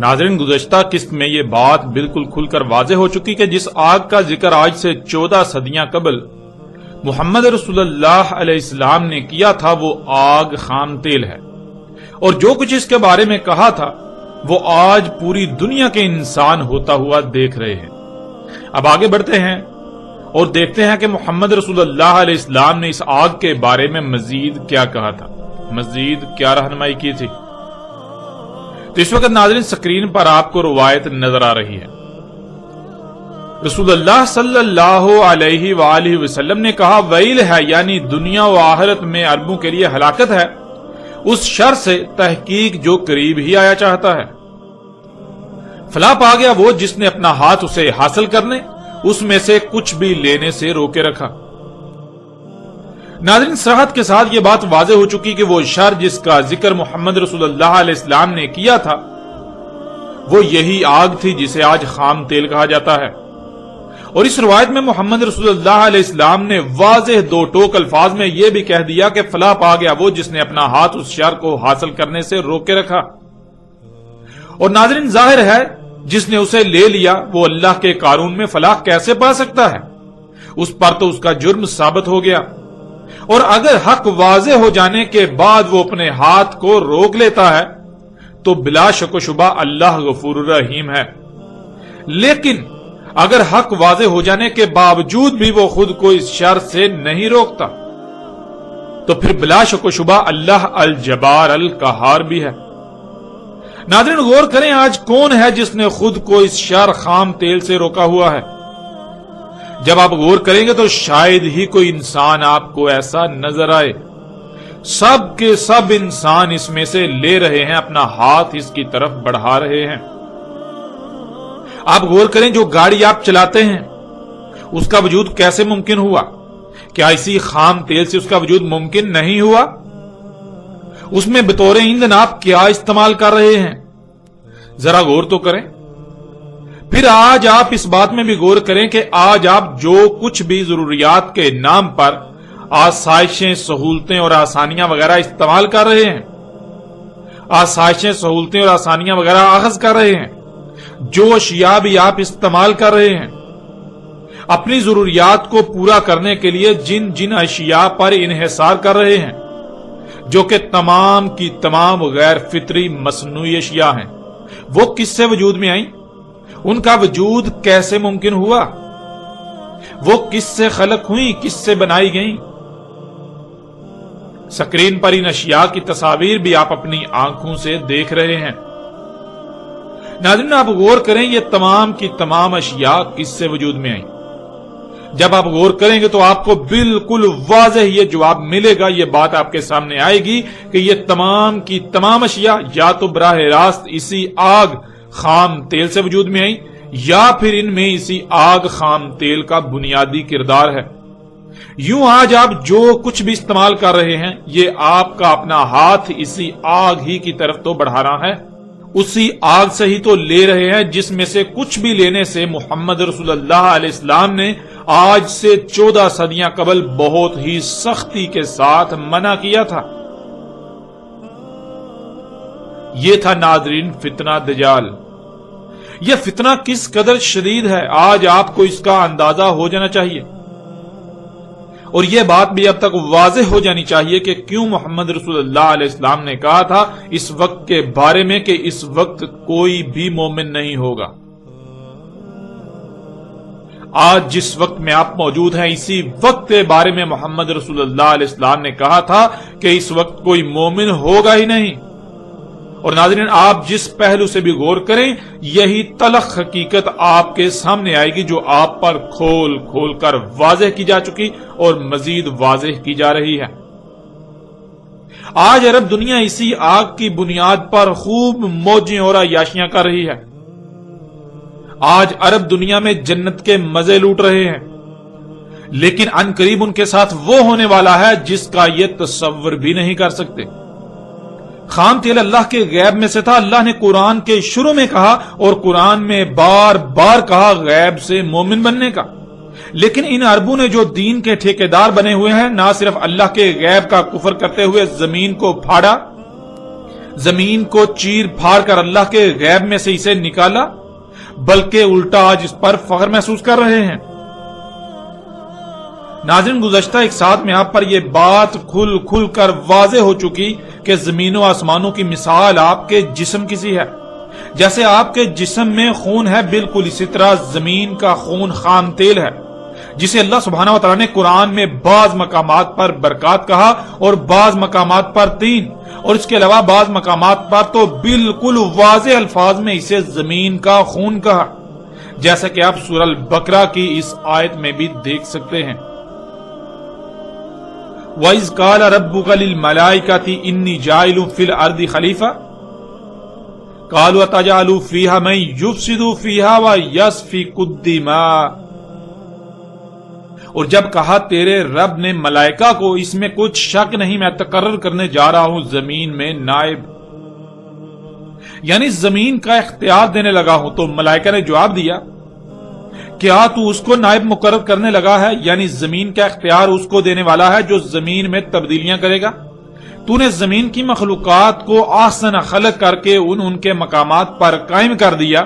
ناظرین، گزشتہ قسط میں یہ بات بالکل کھل کر واضح ہو چکی کہ جس آگ کا ذکر آج سے 14 صدیاں قبل محمد رسول اللہ علیہ السلام نے کیا تھا وہ آگ خام تیل ہے، اور جو کچھ اس کے بارے میں کہا تھا وہ آج پوری دنیا کے انسان ہوتا ہوا دیکھ رہے ہیں۔ اب آگے بڑھتے ہیں اور دیکھتے ہیں کہ محمد رسول اللہ علیہ السلام نے اس آگ کے بارے میں مزید کیا کہا تھا، مزید کیا رہنمائی کی تھی۔ تو اس وقت ناظرین سکرین پر آپ کو روایت نظر آ رہی ہے۔ رسول اللہ صلی اللہ علیہ وآلہ وسلم نے کہا، ویل ہے، یعنی دنیا و آخرت میں عربوں کے لیے ہلاکت ہے اس شر سے تحقیق جو قریب ہی آیا چاہتا ہے۔ فلاں پا گیا وہ جس نے اپنا ہاتھ اسے حاصل کرنے، اس میں سے کچھ بھی لینے سے روکے رکھا۔ ناظرین، صراحت کے ساتھ یہ بات واضح ہو چکی کہ وہ شر جس کا ذکر محمد رسول اللہ علیہ السلام نے کیا تھا وہ یہی آگ تھی جسے آج خام تیل کہا جاتا ہے۔ اور اس روایت میں محمد رسول اللہ علیہ السلام نے واضح دو ٹوک الفاظ میں یہ بھی کہہ دیا کہ فلاں پا گیا وہ جس نے اپنا ہاتھ اس شر کو حاصل کرنے سے روک کے رکھا۔ اور ناظرین، ظاہر ہے جس نے اسے لے لیا وہ اللہ کے قانون میں فلاح کیسے پا سکتا ہے؟ اس پر تو اس کا جرم ثابت ہو گیا، اور اگر حق واضح ہو جانے کے بعد وہ اپنے ہاتھ کو روک لیتا ہے تو بلا شک و شبہ اللہ غفور الرحیم ہے۔ لیکن اگر حق واضح ہو جانے کے باوجود بھی وہ خود کو اس شر سے نہیں روکتا تو پھر بلا شک و شبہ اللہ الجبار القہار بھی ہے۔ ناظرین، غور کریں آج کون ہے جس نے خود کو اس شر خام تیل سے روکا ہوا ہے؟ جب آپ غور کریں گے تو شاید ہی کوئی انسان آپ کو ایسا نظر آئے۔ سب کے سب انسان اس میں سے لے رہے ہیں، اپنا ہاتھ اس کی طرف بڑھا رہے ہیں۔ آپ غور کریں جو گاڑی آپ چلاتے ہیں اس کا وجود کیسے ممکن ہوا؟ کیا اسی خام تیل سے اس کا وجود ممکن نہیں ہوا؟ اس میں بطور ایندھن آپ کیا استعمال کر رہے ہیں؟ ذرا غور تو کریں۔ پھر آج آپ اس بات میں بھی غور کریں کہ آج آپ جو کچھ بھی ضروریات کے نام پر آسائشیں، سہولتیں اور آسانیاں وغیرہ استعمال کر رہے ہیں، آسائشیں، سہولتیں اور آسانیاں وغیرہ اخذ کر رہے ہیں، جو اشیاء بھی آپ استعمال کر رہے ہیں، اپنی ضروریات کو پورا کرنے کے لیے جن جن اشیاء پر انحصار کر رہے ہیں، جو کہ تمام کی تمام غیر فطری مصنوعی اشیاء ہیں، وہ کس سے وجود میں آئیں؟ ان کا وجود کیسے ممکن ہوا؟ وہ کس سے خلق ہوئیں؟ کس سے بنائی گئیں؟ سکرین پر ان اشیاء کی تصاویر بھی آپ اپنی آنکھوں سے دیکھ رہے ہیں۔ ناظرین، آپ غور کریں یہ تمام کی تمام اشیاء کس سے وجود میں آئیں؟ جب آپ غور کریں گے تو آپ کو بالکل واضح یہ جواب ملے گا، یہ بات آپ کے سامنے آئے گی کہ یہ تمام کی تمام اشیاء یا تو براہ راست اسی آگ خام تیل سے وجود میں آئیں، یا پھر ان میں اسی آگ خام تیل کا بنیادی کردار ہے۔ یوں آج آپ جو کچھ بھی استعمال کر رہے ہیں یہ آپ کا اپنا ہاتھ اسی آگ ہی کی طرف تو بڑھا رہا ہے، اسی آگ سے ہی تو لے رہے ہیں جس میں سے کچھ بھی لینے سے محمد رسول اللہ علیہ السلام نے آج سے 14 صدیاں قبل بہت ہی سختی کے ساتھ منع کیا تھا۔ یہ تھا ناظرین فتنہ دجال۔ یہ فتنہ کس قدر شدید ہے آج آپ کو اس کا اندازہ ہو جانا چاہیے، اور یہ بات بھی اب تک واضح ہو جانی چاہیے کہ کیوں محمد رسول اللہ علیہ السلام نے کہا تھا اس وقت کے بارے میں کہ اس وقت کوئی بھی مومن نہیں ہوگا۔ آج جس وقت میں آپ موجود ہیں اسی وقت کے بارے میں محمد رسول اللہ علیہ السلام نے کہا تھا کہ اس وقت کوئی مومن ہوگا ہی نہیں۔ اور ناظرین، آپ جس پہلو سے بھی غور کریں یہی تلخ حقیقت آپ کے سامنے آئے گی جو آپ پر کھول کھول کر واضح کی جا چکی اور مزید واضح کی جا رہی ہے۔ آج عرب دنیا اسی آگ کی بنیاد پر خوب موجیں اور عیاشیاں کر رہی ہے۔ آج عرب دنیا میں جنت کے مزے لوٹ رہے ہیں، لیکن ان قریب ان کے ساتھ وہ ہونے والا ہے جس کا یہ تصور بھی نہیں کر سکتے۔ خام تیل اللہ کے غیب میں سے تھا۔ اللہ نے قرآن کے شروع میں کہا اور قرآن میں بار بار کہا غیب سے مومن بننے کا، لیکن ان عربوں نے جو دین کے ٹھیکیدار بنے ہوئے ہیں نہ صرف اللہ کے غیب کا کفر کرتے ہوئے زمین کو پھاڑا زمین کو چیر پھاڑ کر اللہ کے غیب میں سے اسے نکالا، بلکہ الٹا آج اس پر فخر محسوس کر رہے ہیں۔ ناظرین، گزشتہ ایک ساتھ میں آپ پر یہ بات کھل کھل کر واضح ہو چکی کہ زمین و آسمانوں کی مثال آپ کے جسم کی سی ہے۔ جیسے آپ کے جسم میں خون ہے، بالکل اسی طرح زمین کا خون خام تیل ہے، جسے اللہ سبحانہ و تعالیٰ نے قرآن میں بعض مقامات پر برکات کہا اور بعض مقامات پر تین، اور اس کے علاوہ بعض مقامات پر تو بالکل واضح الفاظ میں اسے زمین کا خون کہا، جیسا کہ آپ سورہ البقرہ کی اس آیت میں بھی دیکھ سکتے ہیں۔ وَإِذْ قَالَ رَبُّكَ لِلْمَلَائِكَةِ إِنِّي جَاعِلٌ فِي الْأَرْضِ خَلِيفَةً قَالُوا أَتَجْعَلُ فِيهَا مَن يُفْسِدُ فِيهَا وَيَسْفِكُ الدِّمَاءَ، اور جب کہا تیرے رب نے ملائکہ کو، اس میں کچھ شک نہیں میں تقرر کرنے جا رہا ہوں زمین میں نائب، یعنی زمین کا اختیار دینے لگا ہوں، تو ملائکہ نے جواب دیا کیا تو اس کو نائب مقرر کرنے لگا ہے، یعنی زمین کا اختیار اس کو دینے والا ہے جو زمین میں تبدیلیاں کرے گا؟ تو نے زمین کی مخلوقات کو احسن خلق کر کے ان کے مقامات پر قائم کر دیا،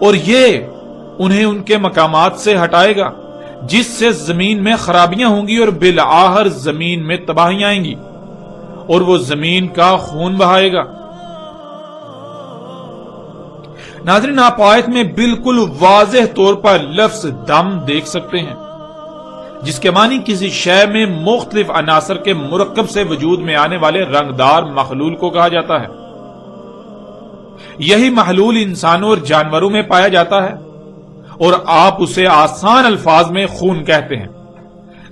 اور یہ انہیں ان کے مقامات سے ہٹائے گا، جس سے زمین میں خرابیاں ہوں گی اور بالآخر زمین میں تباہیاں آئیں گی، اور وہ زمین کا خون بہائے گا۔ ناظرین، آپ آیت میں بالکل واضح طور پر لفظ دم دیکھ سکتے ہیں، جس کے معنی کسی شے میں مختلف عناصر کے مرکب سے وجود میں آنے والے رنگدار محلول کو کہا جاتا ہے۔ یہی محلول انسانوں اور جانوروں میں پایا جاتا ہے، اور آپ اسے آسان الفاظ میں خون کہتے ہیں،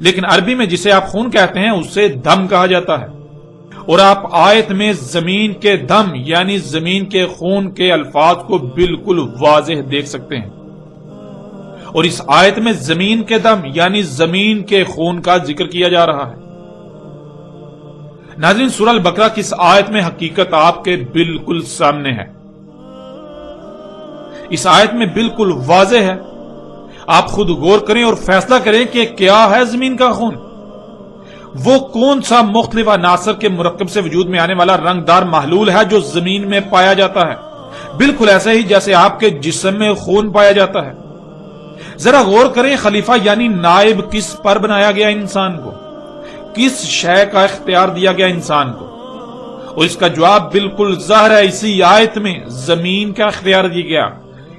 لیکن عربی میں جسے آپ خون کہتے ہیں اسے دم کہا جاتا ہے، اور آپ آیت میں زمین کے دم یعنی زمین کے خون کے الفاظ کو بالکل واضح دیکھ سکتے ہیں، اور اس آیت میں زمین کے دم یعنی زمین کے خون کا ذکر کیا جا رہا ہے۔ ناظرین، سورہ البقرہ کی اس آیت میں حقیقت آپ کے بالکل سامنے ہے۔ اس آیت میں بالکل واضح ہے، آپ خود غور کریں اور فیصلہ کریں کہ کیا ہے زمین کا خون۔ وہ کون سا مختلف عناصر کے مرکب سے وجود میں آنے والا رنگدار محلول ہے جو زمین میں پایا جاتا ہے، بالکل ایسے ہی جیسے آپ کے جسم میں خون پایا جاتا ہے۔ ذرا غور کریں، خلیفہ یعنی نائب کس پر بنایا گیا انسان کو، کس شے کا اختیار دیا گیا انسان کو، اور اس کا جواب بالکل ظاہر ہے، اسی آیت میں زمین کا اختیار دیا گیا،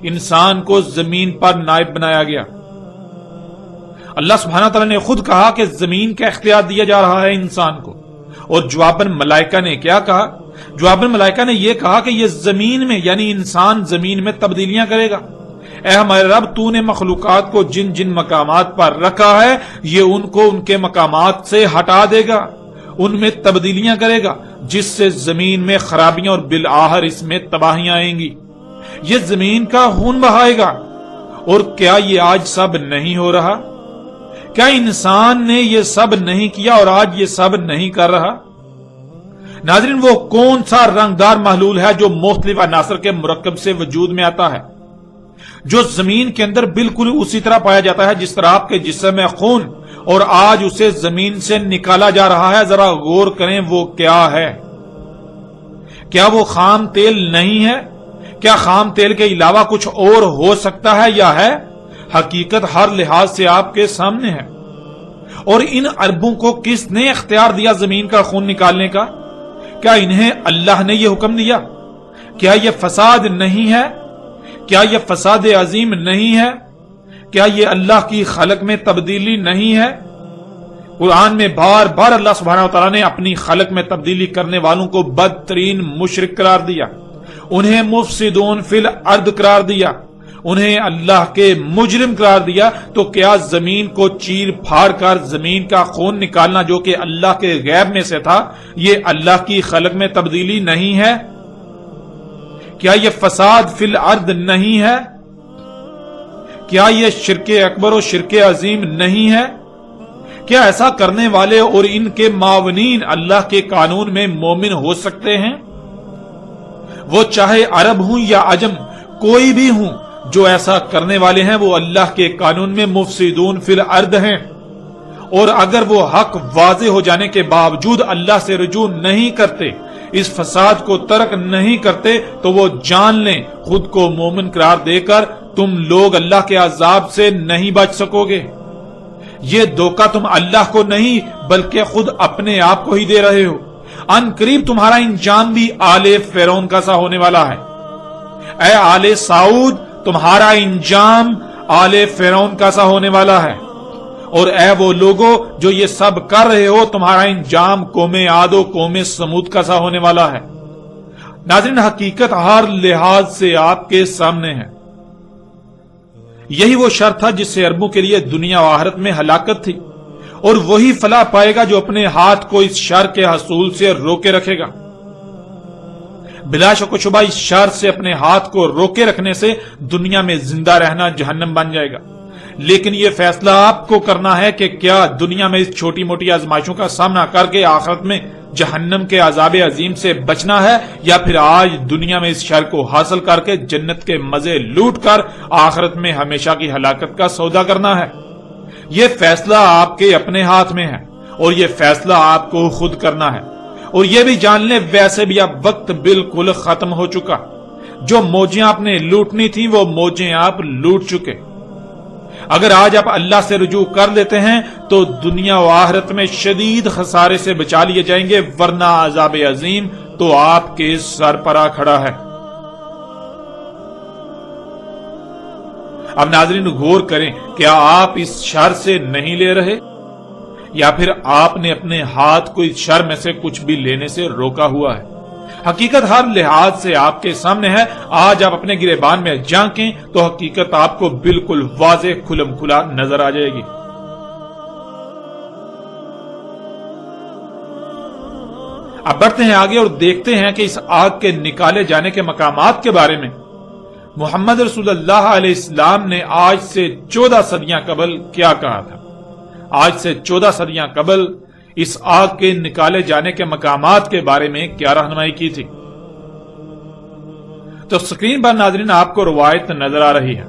انسان کو زمین پر نائب بنایا گیا۔ اللہ سبحانہ تعالیٰ نے خود کہا کہ زمین کا اختیار دیا جا رہا ہے انسان کو، اور جواباً ملائکہ نے کیا کہا؟ جواباً ملائکہ نے یہ کہا کہ یہ زمین میں یعنی انسان زمین میں تبدیلیاں کرے گا۔ اے ہمارے رب، تو نے مخلوقات کو جن جن مقامات پر رکھا ہے یہ ان کو ان کے مقامات سے ہٹا دے گا، ان میں تبدیلیاں کرے گا، جس سے زمین میں خرابیاں اور بالآخر اس میں تباہیاں آئیں گی، یہ زمین کا خون بہائے گا۔ اور کیا یہ آج سب نہیں ہو رہا؟ کیا انسان نے یہ سب نہیں کیا اور آج یہ سب نہیں کر رہا؟ ناظرین، وہ کون سا رنگدار محلول ہے جو مختلف عناصر کے مرکب سے وجود میں آتا ہے، جو زمین کے اندر بالکل اسی طرح پایا جاتا ہے جس طرح آپ کے جسم میں خون، اور آج اسے زمین سے نکالا جا رہا ہے؟ ذرا غور کریں، وہ کیا ہے؟ کیا وہ خام تیل نہیں ہے؟ کیا خام تیل کے علاوہ کچھ اور ہو سکتا ہے یا ہے؟ حقیقت ہر لحاظ سے آپ کے سامنے ہے۔ اور ان عربوں کو کس نے اختیار دیا زمین کا خون نکالنے کا؟ کیا انہیں اللہ نے یہ حکم دیا؟ کیا یہ فساد نہیں ہے؟ کیا یہ فساد عظیم نہیں ہے؟ کیا یہ اللہ کی خلق میں تبدیلی نہیں ہے؟ قرآن میں بار بار اللہ سبحانہ وتعالی نے اپنی خلق میں تبدیلی کرنے والوں کو بدترین مشرک قرار دیا، انہیں مفسدون فی الارض قرار دیا، انہیں اللہ کے مجرم قرار دیا۔ تو کیا زمین کو چیر پھاڑ کر زمین کا خون نکالنا جو کہ اللہ کے غیب میں سے تھا، یہ اللہ کی خلق میں تبدیلی نہیں ہے؟ کیا یہ فساد فی الارض نہیں ہے؟ کیا یہ شرک اکبر و شرک عظیم نہیں ہے؟ کیا ایسا کرنے والے اور ان کے معاونین اللہ کے قانون میں مومن ہو سکتے ہیں؟ وہ چاہے عرب ہوں یا عجم، کوئی بھی ہوں، جو ایسا کرنے والے ہیں وہ اللہ کے قانون میں مفسدون فی الارض ہیں، اور اگر وہ حق واضح ہو جانے کے باوجود اللہ سے رجوع نہیں کرتے، اس فساد کو ترک نہیں کرتے تو وہ جان لیں خود کو مومن قرار دے کر تم لوگ اللہ کے عذاب سے نہیں بچ سکو گے۔ یہ دھوکہ تم اللہ کو نہیں بلکہ خود اپنے آپ کو ہی دے رہے ہو۔ ان قریب تمہارا انجام بھی آل فرعون کا سا ہونے والا ہے۔ اے آل سعود، تمہارا انجام آل فرعون کا سا ہونے والا ہے، اور اے وہ لوگوں جو یہ سب کر رہے ہو، تمہارا انجام قوم عاد و قوم سمود کا سا ہونے والا ہے۔ ناظرین، حقیقت ہر لحاظ سے آپ کے سامنے ہے۔ یہی وہ شر تھا جس سے عربوں کے لیے دنیا و آخرت میں ہلاکت تھی، اور وہی فلاح پائے گا جو اپنے ہاتھ کو اس شر کے حصول سے روکے رکھے گا۔ بلا شک و شبہ اس شر سے اپنے ہاتھ کو روکے رکھنے سے دنیا میں زندہ رہنا جہنم بن جائے گا، لیکن یہ فیصلہ آپ کو کرنا ہے کہ کیا دنیا میں اس چھوٹی موٹی آزمائشوں کا سامنا کر کے آخرت میں جہنم کے عذاب عظیم سے بچنا ہے، یا پھر آج دنیا میں اس شر کو حاصل کر کے جنت کے مزے لوٹ کر آخرت میں ہمیشہ کی ہلاکت کا سودا کرنا ہے۔ یہ فیصلہ آپ کے اپنے ہاتھ میں ہے، اور یہ فیصلہ آپ کو خود کرنا ہے۔ اور یہ بھی جان لیں ویسے بھی اب وقت بالکل ختم ہو چکا۔ جو موجیں آپ نے لوٹنی تھیں وہ موجیں آپ لوٹ چکے۔ اگر آج آپ اللہ سے رجوع کر لیتے ہیں تو دنیا و آخرت میں شدید خسارے سے بچا لیے جائیں گے، ورنہ عذاب عظیم تو آپ کے سر پر آ کھڑا ہے۔ اب ناظرین غور کریں، کیا آپ اس شر سے نہیں لے رہے، یا پھر آپ نے اپنے ہاتھ کو اس شر میں سے کچھ بھی لینے سے روکا ہوا ہے؟ حقیقت ہر لحاظ سے آپ کے سامنے ہے۔ آج آپ اپنے گریبان میں جھانکیں تو حقیقت آپ کو بالکل واضح کھلم کھلا نظر آ جائے گی۔ اب بڑھتے ہیں آگے اور دیکھتے ہیں کہ اس آگ کے نکالے جانے کے مقامات کے بارے میں محمد رسول اللہ علیہ السلام نے آج سے 14 صدیاں قبل کیا کہا تھا۔ آج سے 14 صدیاں قبل اس آگ کے نکالے جانے کے مقامات کے بارے میں کیا رہنمائی کی تھی؟ تو سکرین پر ناظرین آپ کو روایت نظر آ رہی ہے۔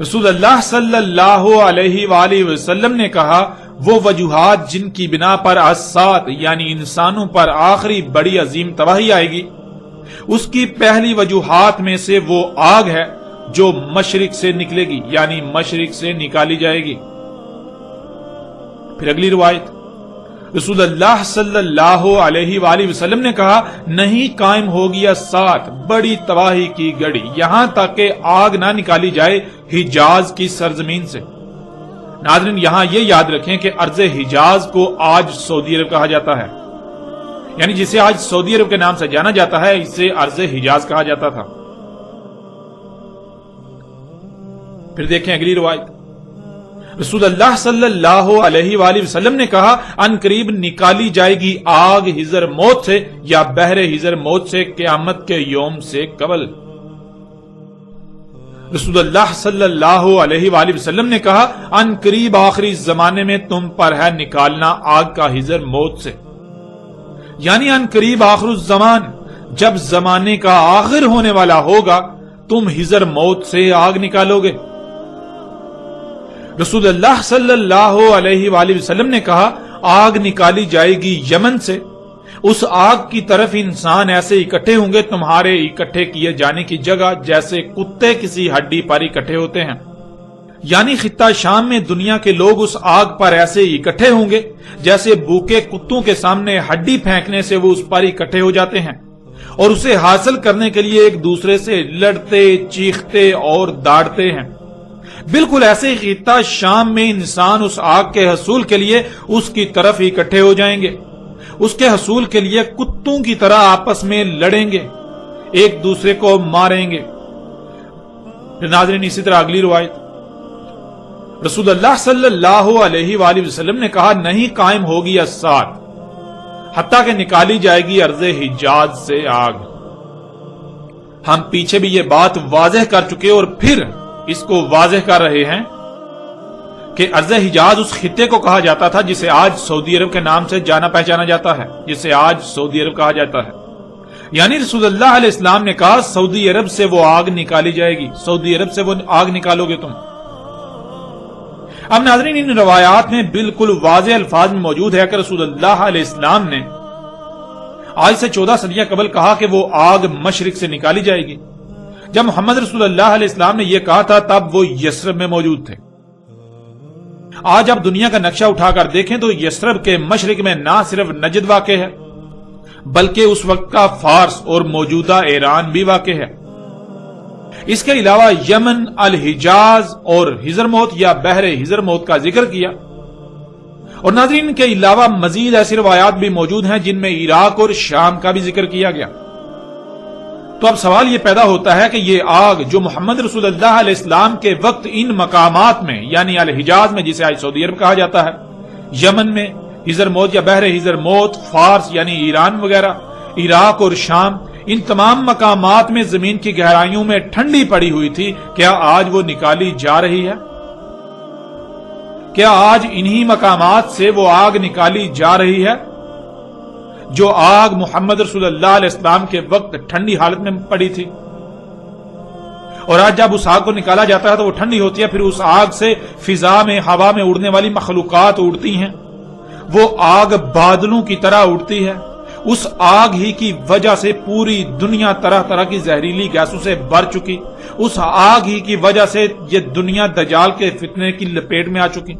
رسول اللہ صلی اللہ علیہ وآلہ وسلم نے کہا، وہ وجوہات جن کی بنا پر اسات یعنی انسانوں پر آخری بڑی عظیم تباہی آئے گی، اس کی پہلی وجوہات میں سے وہ آگ ہے جو مشرق سے نکلے گی، یعنی مشرق سے نکالی جائے گی۔ پھر اگلی روایت، رسول اللہ صلی اللہ علیہ وآلہ وسلم نے کہا، نہیں قائم ہوگی اسات بڑی تباہی کی گڑی یہاں تک کہ آگ نہ نکالی جائے حجاز کی سرزمین سے۔ ناظرین یہاں یہ یاد رکھیں کہ ارض حجاز کو آج سعودی عرب کہا جاتا ہے، یعنی جسے آج سعودی عرب کے نام سے جانا جاتا ہے اسے ارض حجاز کہا جاتا تھا۔ پھر دیکھیں اگلی روایت، رسول اللہ صلی اللہ علیہ وآلہ وسلم نے کہا، ان قریب نکالی جائے گی آگ حضر موت سے یا بحر حضر موت سے قیامت کے یوم سے قبل۔ رسول اللہ صلی اللہ علیہ وآلہ وسلم نے کہا، ان قریب آخری زمانے میں تم پر ہے نکالنا آگ کا حضر موت سے، یعنی ان قریب آخر الزمان، جب زمانے کا آخر ہونے والا ہوگا تم حضر موت سے آگ نکالو گے۔ رسول اللہ صلی اللہ علیہ وآلہ وسلم نے کہا، آگ نکالی جائے گی یمن سے، اس آگ کی طرف انسان ایسے اکٹھے ہوں گے تمہارے اکٹھے کیے جانے کی جگہ جیسے کتے کسی ہڈی پر اکٹھے ہوتے ہیں، یعنی خطہ شام میں دنیا کے لوگ اس آگ پر ایسے اکٹھے ہوں گے جیسے بھوکے کتوں کے سامنے ہڈی پھینکنے سے وہ اس پر اکٹھے ہو جاتے ہیں، اور اسے حاصل کرنے کے لیے ایک دوسرے سے لڑتے چیختے اور داڑتے ہیں۔ بالکل ایسے ہی خطہ شام میں انسان اس آگ کے حصول کے لیے اس کی طرف اکٹھے ہو جائیں گے، اس کے حصول کے لیے کتوں کی طرح آپس میں لڑیں گے، ایک دوسرے کو ماریں گے۔ ناظرین اسی طرح اگلی روایت، رسول اللہ صلی اللہ علیہ وآلہ وسلم نے کہا، نہیں قائم ہوگی اسات حتیٰ کہ نکالی جائے گی ارض حجاز سے آگ۔ ہم پیچھے بھی یہ بات واضح کر چکے اور پھر اس کو واضح کر رہے ہیں کہ ارض حجاز اس خطے کو کہا جاتا تھا جسے آج سعودی عرب کے نام سے جانا پہچانا جاتا ہے، جسے آج سعودی عرب کہا جاتا ہے۔ یعنی رسول اللہ علیہ السلام نے کہا، سعودی عرب سے وہ آگ نکالی جائے گی، سعودی عرب سے وہ آگ نکالو گے تم۔ اب ناظرین ان روایات میں بالکل واضح الفاظ میں موجود ہے کہ رسول اللہ علیہ السلام نے آج سے 14 صدیاں قبل کہا کہ وہ آگ مشرق سے نکالی جائے گی۔ جب محمد رسول اللہ علیہ السلام نے یہ کہا تھا تب وہ یثرب میں موجود تھے۔ آج آپ دنیا کا نقشہ اٹھا کر دیکھیں تو یثرب کے مشرق میں نہ صرف نجد واقع ہے بلکہ اس وقت کا فارس اور موجودہ ایران بھی واقع ہے۔ اس کے علاوہ یمن، الحجاز اور حضرموت یا بحر حضرموت کا ذکر کیا، اور ناظرین کے علاوہ مزید ایسی روایات بھی موجود ہیں جن میں عراق اور شام کا بھی ذکر کیا گیا۔ تو اب سوال یہ پیدا ہوتا ہے کہ یہ آگ جو محمد رسول اللہ علیہ السلام کے وقت ان مقامات میں یعنی الحجاز میں جسے آج سعودی عرب کہا جاتا ہے، یمن میں حضرموت یا بحر حضرموت، فارس یعنی ایران وغیرہ، عراق اور شام، ان تمام مقامات میں زمین کی گہرائیوں میں ٹھنڈی پڑی ہوئی تھی، کیا آج وہ نکالی جا رہی ہے؟ کیا آج انہی مقامات سے وہ آگ نکالی جا رہی ہے جو آگ محمد رسول اللہ علیہ السلام کے وقت ٹھنڈی حالت میں پڑی تھی؟ اور آج جب اس آگ کو نکالا جاتا ہے تو وہ ٹھنڈی ہوتی ہے، پھر اس آگ سے فضا میں، ہوا میں اڑنے والی مخلوقات اڑتی ہیں، وہ آگ بادلوں کی طرح اڑتی ہے۔ اس آگ ہی کی وجہ سے پوری دنیا طرح طرح کی زہریلی گیسوں سے بھر چکی، اس آگ ہی کی وجہ سے یہ دنیا دجال کے فتنے کی لپیٹ میں آ چکی۔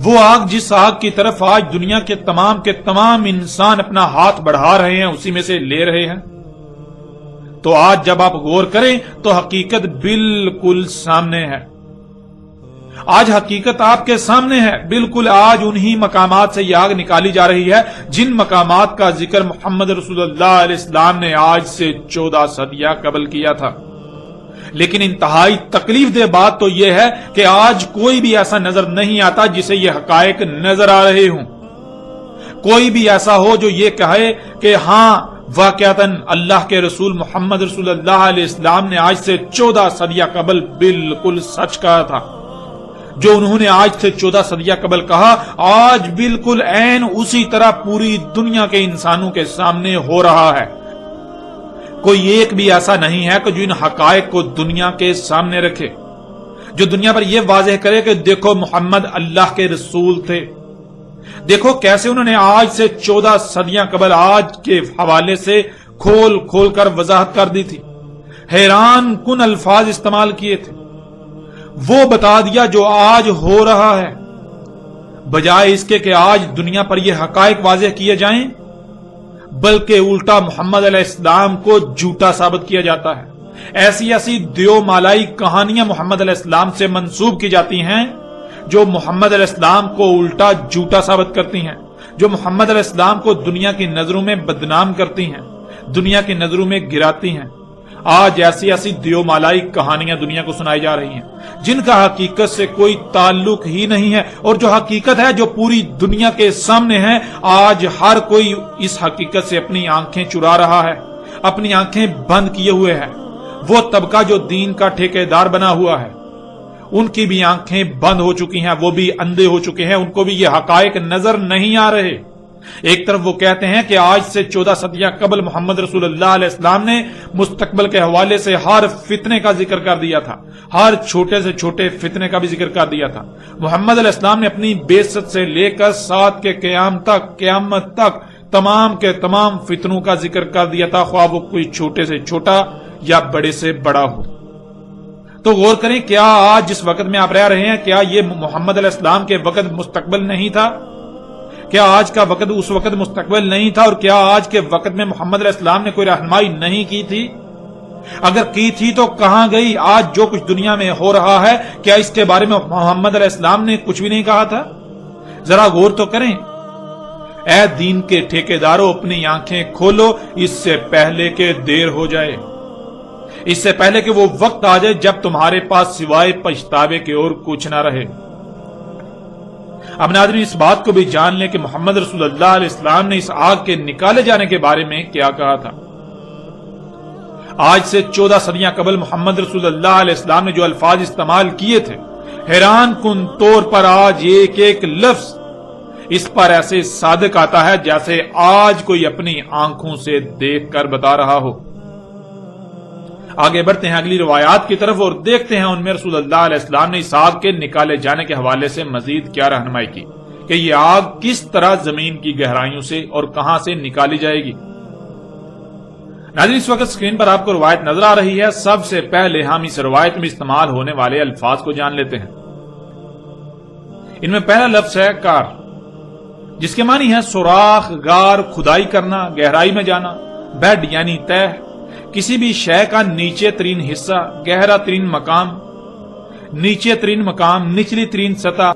وہ آگ جس آگ کی طرف آج دنیا کے تمام انسان اپنا ہاتھ بڑھا رہے ہیں، اسی میں سے لے رہے ہیں۔ تو آج جب آپ غور کریں تو حقیقت بالکل سامنے ہے۔ آج حقیقت آپ کے سامنے ہے، بالکل آج انہی مقامات سے یہ آگ نکالی جا رہی ہے جن مقامات کا ذکر محمد رسول اللہ علیہ السلام نے آج سے 14 صدیاں قبل کیا تھا۔ لیکن انتہائی تکلیف دہ بات تو یہ ہے کہ آج کوئی بھی ایسا نظر نہیں آتا جسے یہ حقائق نظر آ رہے ہوں، کوئی بھی ایسا ہو جو یہ کہے کہ ہاں واقعتاً اللہ کے رسول محمد رسول اللہ علیہ السلام نے آج سے 14 صدیاں قبل بالکل سچ کہا تھا۔ جو انہوں نے آج سے 14 صدیاں قبل کہا آج بالکل عین اسی طرح پوری دنیا کے انسانوں کے سامنے ہو رہا ہے۔ کوئی ایک بھی ایسا نہیں ہے کہ جو ان حقائق کو دنیا کے سامنے رکھے، جو دنیا پر یہ واضح کرے کہ دیکھو محمد اللہ کے رسول تھے، دیکھو کیسے انہوں نے آج سے 14 صدیاں قبل آج کے حوالے سے کھول کھول کر وضاحت کر دی تھی، حیران کن الفاظ استعمال کیے تھے، وہ بتا دیا جو آج ہو رہا ہے، بجائے اس کے کہ آج دنیا پر یہ حقائق واضح کیے جائیں بلکہ الٹا محمد علیہ السلام کو جھوٹا ثابت کیا جاتا ہے۔ ایسی ایسی دیو مالائی کہانیاں محمد علیہ السلام سے منسوب کی جاتی ہیں جو محمد علیہ السلام کو الٹا جھوٹا ثابت کرتی ہیں، جو محمد علیہ السلام کو دنیا کی نظروں میں بدنام کرتی ہیں، دنیا کی نظروں میں گراتی ہیں۔ آج ایسی ایسی دیو مالائی کہانیاں دنیا کو سنائی جا رہی ہیں جن کا حقیقت سے کوئی تعلق ہی نہیں ہے، اور جو حقیقت ہے جو پوری دنیا کے سامنے ہے، آج ہر کوئی اس حقیقت سے اپنی آنکھیں چرا رہا ہے، اپنی آنکھیں بند کیے ہوئے ہے۔ وہ طبقہ جو دین کا ٹھیکیدار بنا ہوا ہے ان کی بھی آنکھیں بند ہو چکی ہیں، وہ بھی اندھے ہو چکے ہیں، ان کو بھی یہ حقائق نظر نہیں آ رہے۔ ایک طرف وہ کہتے ہیں کہ آج سے 14 صدیاں قبل محمد رسول اللہ علیہ السلام نے مستقبل کے حوالے سے ہر فتنے کا ذکر کر دیا تھا، ہر چھوٹے سے چھوٹے فتنے کا بھی ذکر کر دیا تھا۔ محمد علیہ السلام نے اپنی بعثت سے لے کر ساتھ کے قیامت تک تمام کے تمام فتنوں کا ذکر کر دیا تھا، خواہ وہ کوئی چھوٹے سے چھوٹا یا بڑے سے بڑا ہو۔ تو غور کریں، کیا آج جس وقت میں آپ رہ رہے ہیں کیا یہ محمد علیہ السلام کے وقت مستقبل نہیں تھا؟ کیا آج کا وقت اس وقت مستقبل نہیں تھا؟ اور کیا آج کے وقت میں محمد علیہ السلام نے کوئی رہنمائی نہیں کی تھی؟ اگر کی تھی تو کہاں گئی؟ آج جو کچھ دنیا میں ہو رہا ہے کیا اس کے بارے میں محمد علیہ السلام نے کچھ بھی نہیں کہا تھا؟ ذرا غور تو کریں۔ اے دین کے ٹھیکیداروں، اپنی آنکھیں کھولو اس سے پہلے کہ دیر ہو جائے، اس سے پہلے کہ وہ وقت آ جائے جب تمہارے پاس سوائے پچھتاوے کے اور کچھ نہ رہے۔ اب ناظرین اس بات کو بھی جان لیں کہ محمد رسول اللہ علیہ السلام نے اس آگ کے نکالے جانے کے بارے میں کیا کہا تھا۔ آج سے 14 صدیاں قبل محمد رسول اللہ علیہ السلام نے جو الفاظ استعمال کیے تھے، حیران کن طور پر آج ایک ایک لفظ اس پر ایسے صادق آتا ہے جیسے آج کوئی اپنی آنکھوں سے دیکھ کر بتا رہا ہو۔ آگے بڑھتے ہیں اگلی روایات کی طرف اور دیکھتے ہیں ان میں رسول اللہ علیہ السلام نے اس آگ کے نکالے جانے کے حوالے سے مزید کیا رہنمائی کی۔ کہ یہ آگ کس طرح زمین کی گہرائیوں سے اور کہاں سے نکالی جائے گی۔ ناظرین، اس وقت اسکرین پر آپ کو روایت نظر آ رہی ہے۔ سب سے پہلے ہم اس روایت میں استعمال ہونے والے الفاظ کو جان لیتے ہیں۔ ان میں پہلا لفظ ہے کار، جس کے معنی ہے سوراخ، غار، کھدائی کرنا، گہرائی میں جانا۔ بیڈ یعنی تہ، کسی بھی شے کا نیچے ترین حصہ، گہرا ترین مقام، نیچے ترین مقام، نچلی ترین سطح،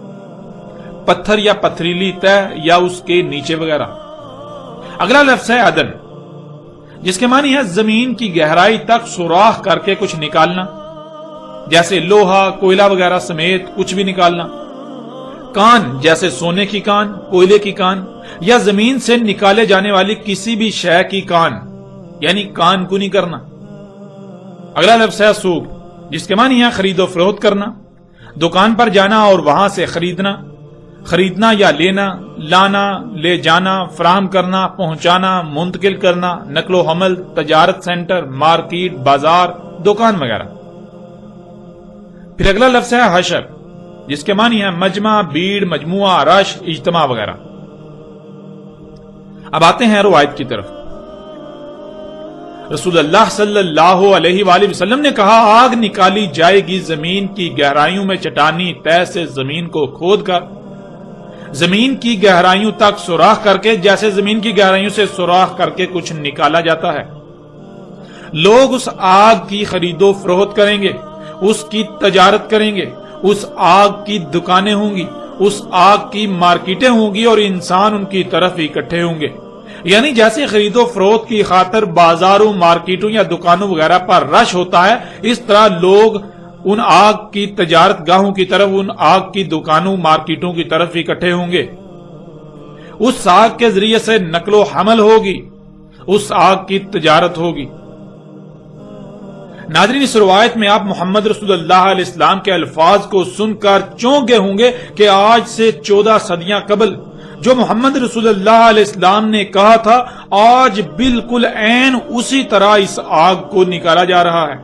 پتھر یا پتھریلی تہ یا اس کے نیچے وغیرہ۔ اگلا لفظ ہے عدن، جس کے معنی ہے زمین کی گہرائی تک سوراخ کر کے کچھ نکالنا، جیسے لوہا، کوئلہ وغیرہ سمیت کچھ بھی نکالنا۔ کان، جیسے سونے کی کان، کوئلے کی کان، یا زمین سے نکالے جانے والی کسی بھی شے کی کان، یعنی کان کنی کرنا۔ اگلا لفظ ہے سوق، جس کے معنی ہے خرید و فروخت کرنا، دکان پر جانا اور وہاں سے خریدنا، خریدنا یا لینا، لانا، لے جانا، فراہم کرنا، پہنچانا، منتقل کرنا، نقل و حمل، تجارت سینٹر، مارکیٹ، بازار، دکان وغیرہ۔ پھر اگلا لفظ ہے حشر، جس کے معنی ہے مجمع، بھیڑ، مجموعہ، رش، اجتماع وغیرہ۔ اب آتے ہیں روایت کی طرف۔ رسول اللہ صلی اللہ علیہ وآلہ وسلم نے کہا، آگ نکالی جائے گی زمین کی گہرائیوں میں چٹانی تہ سے زمین کو کھود کر، زمین کی گہرائیوں تک سوراخ کر کے، جیسے زمین کی گہرائیوں سے سوراخ کر کے کچھ نکالا جاتا ہے۔ لوگ اس آگ کی خرید و فروخت کریں گے، اس کی تجارت کریں گے، اس آگ کی دکانیں ہوں گی، اس آگ کی مارکیٹیں ہوں گی اور انسان ان کی طرف اکٹھے ہوں گے۔ یعنی جیسے خرید و فروخت کی خاطر بازاروں، مارکیٹوں یا دکانوں وغیرہ پر رش ہوتا ہے، اس طرح لوگ ان آگ کی تجارت گاہوں کی طرف، ان آگ کی دکانوں، مارکیٹوں کی طرف اکٹھے ہوں گے۔ اس آگ کے ذریعے سے نقل و حمل ہوگی، اس آگ کی تجارت ہوگی۔ ناظرین، اس روایت میں آپ محمد رسول اللہ علیہ السلام کے الفاظ کو سن کر چونک گئے ہوں گے کہ آج سے 14 صدیاں قبل جو محمد رسول اللہ علیہ السلام نے کہا تھا، آج بالکل عین اسی طرح اس آگ کو نکالا جا رہا ہے۔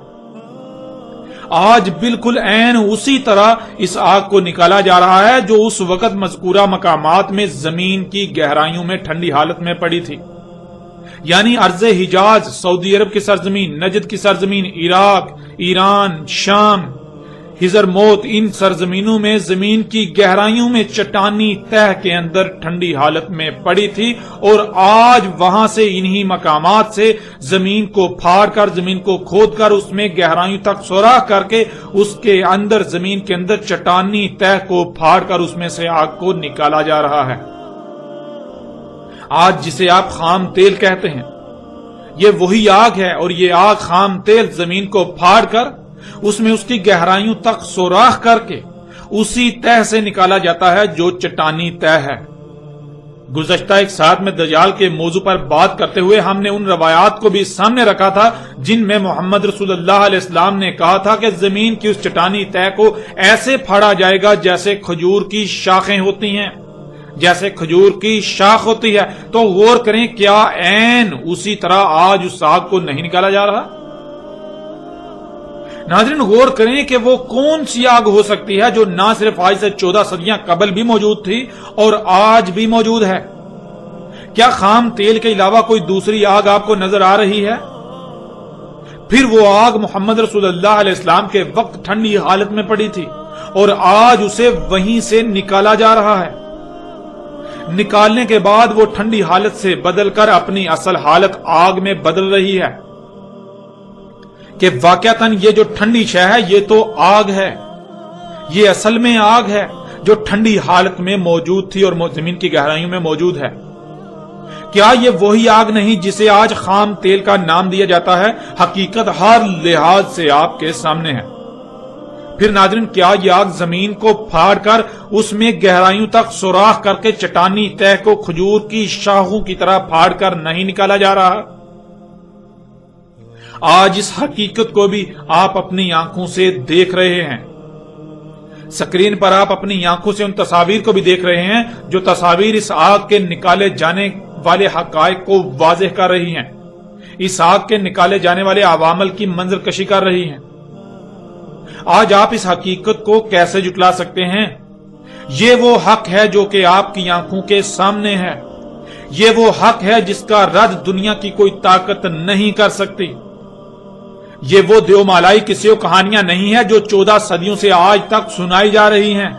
آج بالکل عین اسی طرح اس آگ کو نکالا جا رہا ہے جو اس وقت مذکورہ مقامات میں زمین کی گہرائیوں میں ٹھنڈی حالت میں پڑی تھی۔ یعنی ارض حجاز، سعودی عرب کی سرزمین، نجد کی سرزمین، عراق، ایران، شام، حضر موت، ان سرزمینوں میں زمین کی گہرائیوں میں چٹانی تہ کے اندر ٹھنڈی حالت میں پڑی تھی، اور آج وہاں سے انہی مقامات سے زمین کو پھاڑ کر، زمین کو کھود کر، اس میں گہرائیوں تک سوراخ کر کے، اس کے اندر، زمین کے اندر چٹانی تہ کو پھاڑ کر اس میں سے آگ کو نکالا جا رہا ہے۔ آج جسے آپ خام تیل کہتے ہیں، یہ وہی آگ ہے، اور یہ آگ خام تیل زمین کو پھاڑ کر اس میں اس کی گہرائیوں تک سوراخ کر کے اسی تہ سے نکالا جاتا ہے جو چٹانی تہ ہے۔ گزشتہ ایک ساتھ میں دجال کے موضوع پر بات کرتے ہوئے ہم نے ان روایات کو بھی سامنے رکھا تھا جن میں محمد رسول اللہ علیہ السلام نے کہا تھا کہ زمین کی اس چٹانی تہ کو ایسے پھاڑا جائے گا جیسے کھجور کی شاخیں ہوتی ہیں، جیسے کھجور کی شاخ ہوتی ہے۔ تو غور کریں، کیا عین اسی طرح آج اس آگ کو نہیں نکالا جا رہا؟ ناظرین، غور کریں کہ وہ کون سی آگ ہو سکتی ہے جو نہ صرف آج سے 14 صدیاں قبل بھی موجود تھی اور آج بھی موجود ہے۔ کیا خام تیل کے علاوہ کوئی دوسری آگ آپ کو نظر آ رہی ہے؟ پھر وہ آگ محمد رسول اللہ علیہ السلام کے وقت ٹھنڈی حالت میں پڑی تھی اور آج اسے وہیں سے نکالا جا رہا ہے۔ نکالنے کے بعد وہ ٹھنڈی حالت سے بدل کر اپنی اصل حالت آگ میں بدل رہی ہے کہ واقعتاً یہ جو ٹھنڈی شے ہے یہ تو آگ ہے، یہ اصل میں آگ ہے جو ٹھنڈی حالت میں موجود تھی اور زمین کی گہرائیوں میں موجود ہے۔ کیا یہ وہی آگ نہیں جسے آج خام تیل کا نام دیا جاتا ہے؟ حقیقت ہر لحاظ سے آپ کے سامنے ہے۔ پھر ناظرین، کیا یہ آگ زمین کو پھاڑ کر اس میں گہرائیوں تک سوراخ کر کے چٹانی تہ کو کھجور کی شاخوں کی طرح پھاڑ کر نہیں نکالا جا رہا؟ آج اس حقیقت کو بھی آپ اپنی آنکھوں سے دیکھ رہے ہیں۔ سکرین پر آپ اپنی آنکھوں سے ان تصاویر کو بھی دیکھ رہے ہیں جو تصاویر اس آگ کے نکالے جانے والے حقائق کو واضح کر رہی ہیں، اس آگ کے نکالے جانے والے عوامل کی منظر کشی کر رہی ہیں۔ آج آپ اس حقیقت کو کیسے جھٹلا سکتے ہیں یہ وہ حق ہے جو کہ آپ کی آنکھوں کے سامنے ہے، یہ وہ حق ہے جس کا رد دنیا کی کوئی طاقت نہیں کر سکتی۔ یہ وہ دیو مالائی قصے و کہانیاں نہیں ہے جو 14 صدیوں سے آج تک سنائی جا رہی ہیں،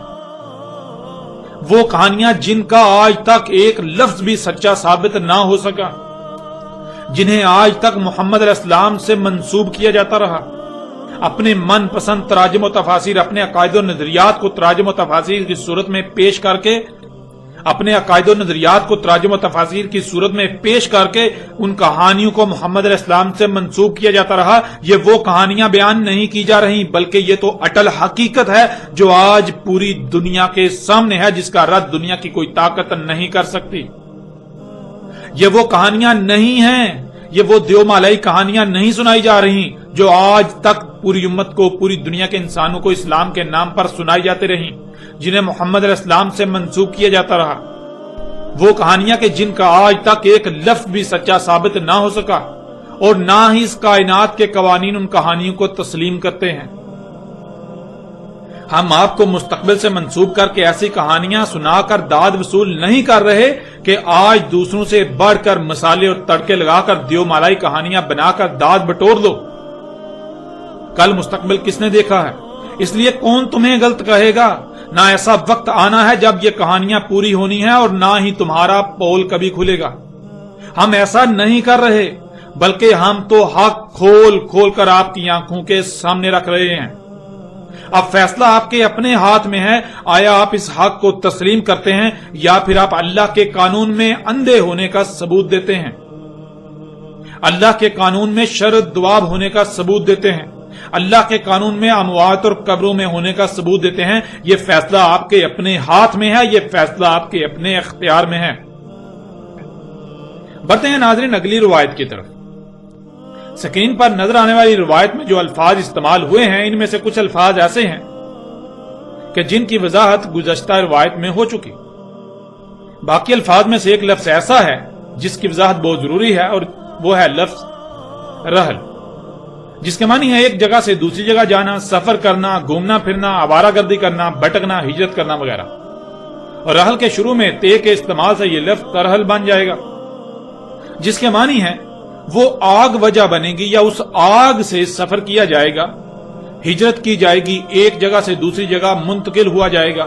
وہ کہانیاں جن کا آج تک ایک لفظ بھی سچا ثابت نہ ہو سکا، جنہیں آج تک محمد علیہ السلام سے منسوب کیا جاتا رہا۔ اپنے من پسند تراجم و تفاسیر، اپنے عقائد و نظریات کو تراجم و تفاسیر کی صورت میں پیش کر کے ان کہانیوں کو محمد علیہ السلام سے منسوب کیا جاتا رہا۔ یہ وہ کہانیاں بیان نہیں کی جا رہی، بلکہ یہ تو اٹل حقیقت ہے جو آج پوری دنیا کے سامنے ہے، جس کا رد دنیا کی کوئی طاقت نہیں کر سکتی۔ یہ وہ کہانیاں نہیں ہیں، یہ وہ دیو مالائی کہانیاں نہیں سنائی جا رہی جو آج تک پوری امت کو، پوری دنیا کے انسانوں کو اسلام کے نام پر سنائی جاتی رہی، جنہیں محمد علیہ السلام سے منسوب کیا جاتا رہا۔ وہ کہانیاں کہ جن کا آج تک ایک لفظ بھی سچا ثابت نہ ہو سکا، اور نہ ہی اس کائنات کے قوانین ان کہانیوں کو تسلیم کرتے ہیں۔ ہم آپ کو مستقبل سے منسوب کر کے ایسی کہانیاں سنا کر داد وصول نہیں کر رہے کہ آج دوسروں سے بڑھ کر مسالے اور تڑکے لگا کر دیو مالائی کہانیاں بنا کر داد بٹور دو۔ کل مستقبل کس نے دیکھا ہے؟ اس لیے کون تمہیں غلط کہے گا؟ نہ ایسا وقت آنا ہے جب یہ کہانیاں پوری ہونی ہیں، اور نہ ہی تمہارا پول کبھی کھلے گا۔ ہم ایسا نہیں کر رہے، بلکہ ہم تو حق کھول کھول کر آپ کی آنکھوں کے سامنے رکھ رہے ہیں۔ اب فیصلہ آپ کے اپنے ہاتھ میں ہے، آیا آپ اس حق کو تسلیم کرتے ہیں یا پھر آپ اللہ کے قانون میں اندھے ہونے کا ثبوت دیتے ہیں، اللہ کے قانون میں شرط دواب ہونے کا ثبوت دیتے ہیں، اللہ کے قانون میں اموات اور قبروں میں ہونے کا ثبوت دیتے ہیں۔ یہ فیصلہ آپ کے اپنے ہاتھ میں ہے، یہ فیصلہ آپ کے اپنے اختیار میں ہے۔ بڑھتے ہیں ناظرین اگلی روایت کی طرف۔ سکرین پر نظر آنے والی روایت میں جو الفاظ استعمال ہوئے ہیں، ان میں سے کچھ الفاظ ایسے ہیں کہ جن کی وضاحت گزشتہ روایت میں ہو چکی۔ باقی الفاظ میں سے ایک لفظ ایسا ہے جس کی وضاحت بہت ضروری ہے، اور وہ ہے لفظ رحل، جس کے معنی ہے ایک جگہ سے دوسری جگہ جانا، سفر کرنا، گھومنا پھرنا، آوارہ گردی کرنا، بھٹکنا، ہجرت کرنا وغیرہ۔ اور رحل کے شروع میں تے کے استعمال سے یہ لفظ ترحل بن جائے گا، جس کے معنی ہے وہ آگ وجہ بنے گی یا اس آگ سے سفر کیا جائے گا، ہجرت کی جائے گی، ایک جگہ سے دوسری جگہ منتقل ہوا جائے گا،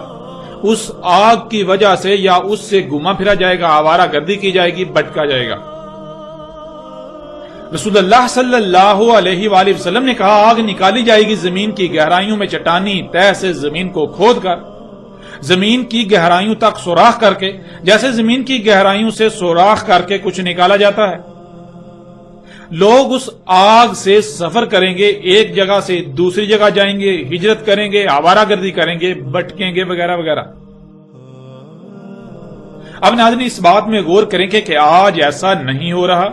اس آگ کی وجہ سے یا اس سے گھوما پھرا جائے گا، آوارہ گردی کی جائے گی، بھٹکا جائے گا۔ رسول اللہ صلی اللہ علیہ وآلہ وسلم نے کہا آگ نکالی جائے گی زمین کی گہرائیوں میں چٹانی تہ سے زمین کو کھود کر، زمین کی گہرائیوں تک سوراخ کر کے، جیسے زمین کی گہرائیوں سے سوراخ کر کے کچھ نکالا جاتا ہے۔ لوگ اس آگ سے سفر کریں گے، ایک جگہ سے دوسری جگہ جائیں گے، ہجرت کریں گے، آوارہ گردی کریں گے، بھٹکیں گے وغیرہ وغیرہ۔ اب ناظرین اس بات میں غور کریں کہ آج ایسا نہیں ہو رہا؟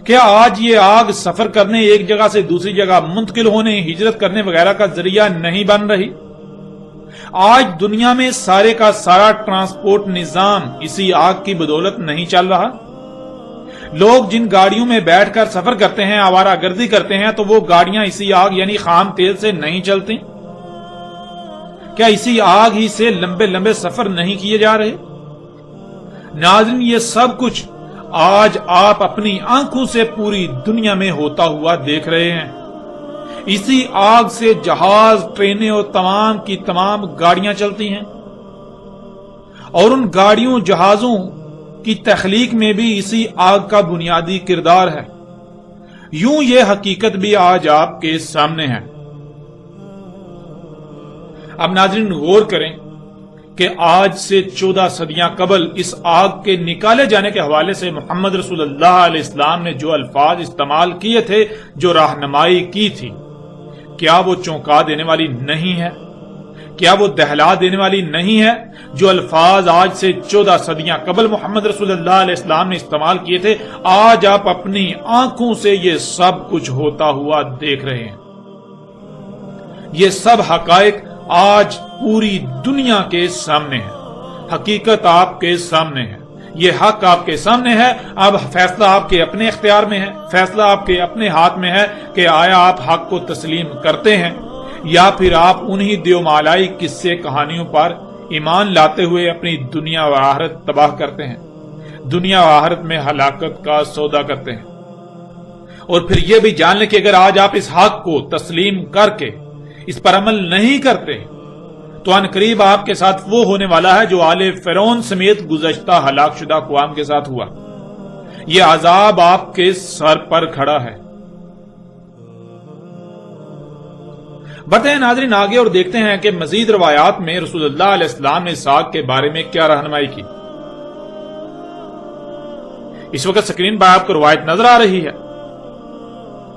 کیا آج یہ آگ سفر کرنے، ایک جگہ سے دوسری جگہ منتقل ہونے، ہجرت کرنے وغیرہ کا ذریعہ نہیں بن رہی؟ آج دنیا میں سارے کا سارا ٹرانسپورٹ نظام اسی آگ کی بدولت نہیں چل رہا؟ لوگ جن گاڑیوں میں بیٹھ کر سفر کرتے ہیں، آوارہ گردی کرتے ہیں، تو وہ گاڑیاں اسی آگ یعنی خام تیل سے نہیں چلتی؟ کیا اسی آگ ہی سے لمبے لمبے سفر نہیں کیے جا رہے؟ ناظرین یہ سب کچھ آج آپ اپنی آنکھوں سے پوری دنیا میں ہوتا ہوا دیکھ رہے ہیں۔ اسی آگ سے جہاز، ٹرینیں اور تمام کی تمام گاڑیاں چلتی ہیں، اور ان گاڑیوں جہازوں کی تخلیق میں بھی اسی آگ کا بنیادی کردار ہے۔ یوں یہ حقیقت بھی آج آپ کے سامنے ہے۔ اب ناظرین غور کریں کہ آج سے 14 صدیاں قبل اس آگ کے نکالے جانے کے حوالے سے محمد رسول اللہ علیہ السلام نے جو الفاظ استعمال کیے تھے، جو رہنمائی کی تھی، کیا وہ چونکا دینے والی نہیں ہے؟ کیا وہ دہلا دینے والی نہیں ہے؟ جو الفاظ آج سے 14 صدیاں قبل محمد رسول اللہ علیہ السلام نے استعمال کیے تھے، آج آپ اپنی آنکھوں سے یہ سب کچھ ہوتا ہوا دیکھ رہے ہیں۔ یہ سب حقائق آج پوری دنیا کے سامنے ہے، حقیقت آپ کے سامنے ہے، یہ حق آپ کے سامنے ہے۔ اب فیصلہ آپ کے اپنے اختیار میں ہے، فیصلہ آپ کے اپنے ہاتھ میں ہے کہ آیا آپ حق کو تسلیم کرتے ہیں یا پھر آپ انہی دیو مالائی قصے کہانیوں پر ایمان لاتے ہوئے اپنی دنیا و آخرت تباہ کرتے ہیں، دنیا و آخرت میں ہلاکت کا سودا کرتے ہیں۔ اور پھر یہ بھی جان لیں کہ اگر آج آپ اس حق کو تسلیم کر کے اس پر عمل نہیں کرتے تو ان قریب آپ کے ساتھ وہ ہونے والا ہے جو آل فرعون سمیت گزشتہ ہلاک شدہ اقوام کے ساتھ ہوا۔ یہ عذاب آپ کے سر پر کھڑا ہے۔ بڑھتے ہیں ناظرین آگے اور دیکھتے ہیں کہ مزید روایات میں رسول اللہ علیہ السلام نے اسحاق کے بارے میں کیا رہنمائی کی۔ اس وقت سکرین پر آپ کو روایت نظر آ رہی ہے۔